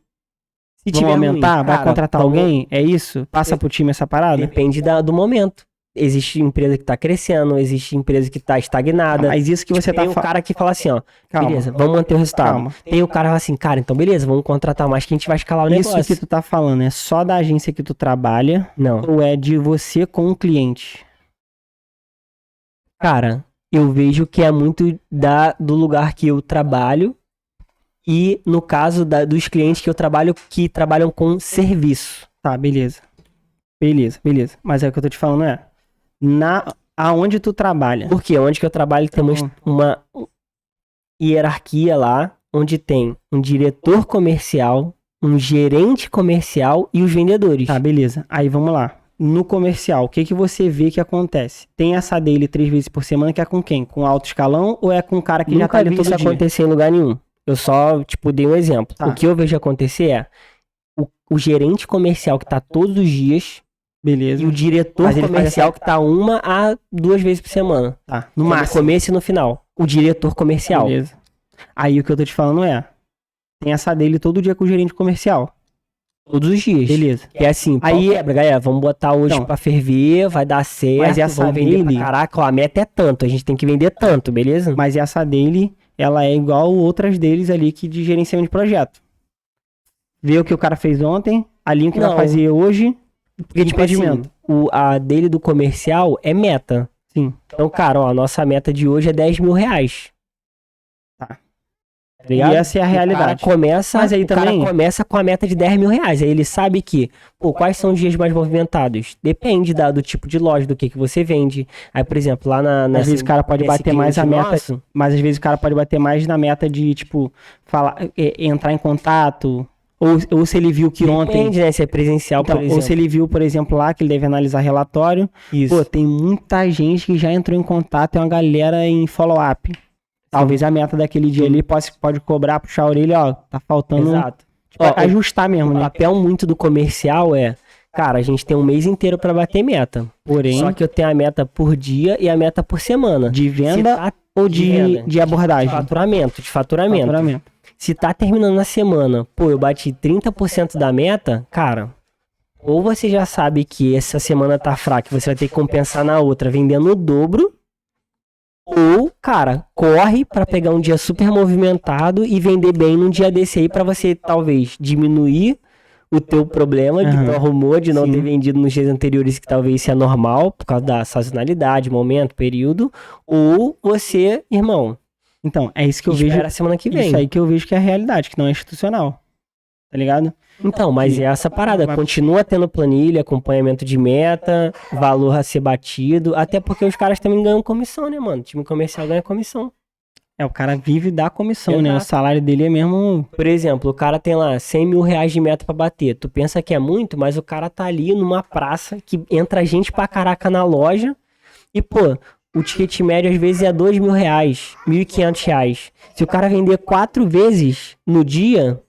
Se Vamos tiver aumentar? ruim, Vai cara, contratar alguém? É isso? Passa pro time essa parada? Depende do momento. Existe empresa que tá crescendo, existe empresa que tá estagnada. Mas isso que você Tem tá o cara que fala assim, ó, Calma. beleza, vamos manter o resultado. Calma. Tem o cara que fala assim, cara, então beleza, vamos contratar mais que a gente vai escalar o negócio. Isso que tu tá falando é só da agência que tu trabalha Não. ou é de você com o cliente? Cara, eu vejo que é muito do lugar que eu trabalho e no caso dos clientes que eu trabalho que trabalham com serviço. Tá, beleza. Beleza. Mas é o que eu tô te falando aonde tu trabalha. Porque onde que eu trabalho tem uma hierarquia lá, onde tem um diretor comercial, um gerente comercial e os vendedores. Tá, beleza. Aí vamos lá. No comercial, o que você vê que acontece? Tem essa daily 3 vezes por semana que é com quem? Com alto escalão ou é com o cara que já tá ali Nunca vi todo isso dia? acontecer em lugar nenhum. Eu só, dei um exemplo. Tá. O que eu vejo acontecer é o gerente comercial que tá todos os dias Beleza. e o diretor Mas ele faz comercial essa- que tá 1 a 2 vezes por semana. Tá, no No máximo. começo e no final. O diretor comercial. Beleza. Aí o que eu tô te falando tem essa daily todo dia com o gerente comercial. Todos os dias. Beleza. Que é assim, Aí- aí quebra, galera, vamos botar hoje Então, pra ferver, vai dar certo, mas essa vamos vender daily- pra caraca, ó, a meta é tanto, a gente tem que vender tanto, beleza? Mas essa daily, ela é igual outras deles ali que de gerenciamento de projeto. Vê o que o cara fez ontem, alinha o que vai Não. fazer hoje, Porque, tipo assim, impedimento. a dele do comercial é meta. Sim. Então, cara, ó, a nossa meta de hoje é 10 mil reais. Tá. Ligado? E essa é a realidade. O cara começa, Mas aí o cara também- começa com a meta de 10 mil reais. Aí ele sabe que, quais são os dias mais movimentados? Depende do tipo de loja, do que você vende. Aí, por exemplo, lá Às vezes o cara pode nesse bater mais a cliente meta, nosso, mas às vezes o cara pode bater mais na meta de, tipo, entrar em contato, ou se ele viu que ontem... depende, né? Se é presencial, Então, por exemplo. ou se ele viu, por exemplo, lá, que ele deve analisar relatório. Isso. Pô, tem muita gente que já entrou em contato, tem uma galera em follow-up. Talvez a meta daquele dia ali pode cobrar, puxar a orelha, ó, tá faltando... Exato. Tipo, Ó, ajustar mesmo, O né? papel muito do comercial é, cara, a gente tem um mês inteiro pra bater meta. Porém, Só que eu tenho a meta por dia e a meta por semana. de Se venda tá ou de venda, de abordagem? de faturamento. Faturamento. Se tá terminando na semana, eu bati 30% da meta, cara, ou você já sabe que essa semana tá fraca e você vai ter que compensar na outra vendendo o dobro, ou, cara, corre pra pegar um dia super movimentado e vender bem num dia desse aí pra você talvez diminuir o teu problema que Aham. tu arrumou de não Sim. ter vendido nos dias anteriores, que talvez isso é normal por causa da sazonalidade, momento, período, ou você, irmão, Então, é isso que eu vejo. espera a semana que vem. Isso aí que eu vejo que é a realidade, que não é institucional. Tá ligado? Então, mas é essa parada, continua tendo planilha, acompanhamento de meta, valor a ser batido, até porque os caras também ganham comissão, né, mano? O time comercial ganha comissão. O cara vive da comissão, né? O Exato. salário dele é mesmo. Por exemplo, o cara tem lá 100 mil reais de meta pra bater. Tu pensa que é muito, mas o cara tá ali numa praça que entra gente pra caraca na loja e, o ticket médio às vezes é 2 mil reais, 1.500 reais. Se o cara vender 4 vezes no dia,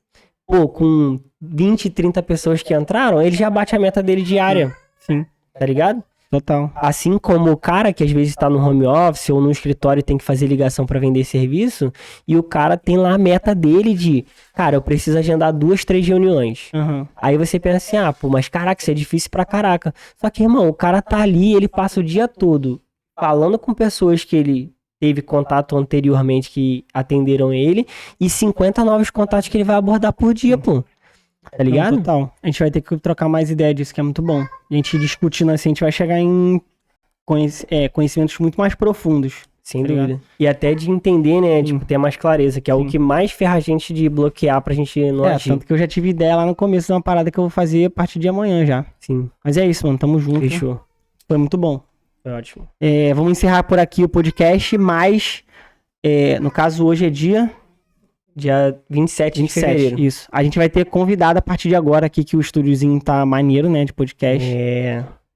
com 20, 30 pessoas que entraram, ele já bate a meta dele diária. Sim. Tá ligado? Total. Assim como o cara que às vezes tá no home office ou no escritório e tem que fazer ligação pra vender serviço, e o cara tem lá a meta dele de, cara, eu preciso agendar 2, 3 reuniões. Aham. Aí você pensa assim, mas caraca, isso é difícil pra caraca. Só que, irmão, o cara tá ali, ele passa o dia todo falando com pessoas que ele teve contato anteriormente que atenderam ele e 50 novos contatos que ele vai abordar por dia, Tá ligado? Não, total. A gente vai ter que trocar mais ideia disso, que é muito bom. A gente discutindo assim, a gente vai chegar em conhecimentos muito mais profundos. Sem Tá ligado? dúvida. E até de entender, né? Ter mais clareza, que é o Sim. que mais ferra a gente de bloquear pra gente não agir. Tanto que eu já tive ideia lá no começo de uma parada que eu vou fazer a partir de amanhã já. Sim, Mas é isso, mano. Tamo junto. fechou. Foi muito bom. Foi ótimo. Vamos encerrar por aqui o podcast, mas no caso hoje é dia Dia 27 de 27. fevereiro. Isso. A gente vai ter convidado a partir de agora aqui, que o estúdiozinho tá maneiro, né, de podcast.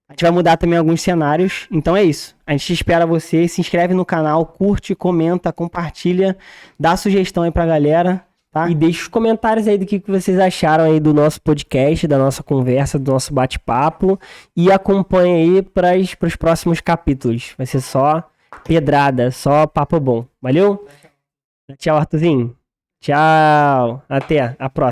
A gente vai mudar também alguns cenários. Então é isso. A gente espera você. Se inscreve no canal, curte, comenta, compartilha, dá sugestão aí pra galera. Tá? E deixa os comentários aí do que vocês acharam aí do nosso podcast, da nossa conversa, do nosso bate-papo. E acompanha aí para os próximos capítulos. Vai ser só pedrada, só papo bom. Valeu? Tchau, Arthurzinho. Tchau. Até a próxima.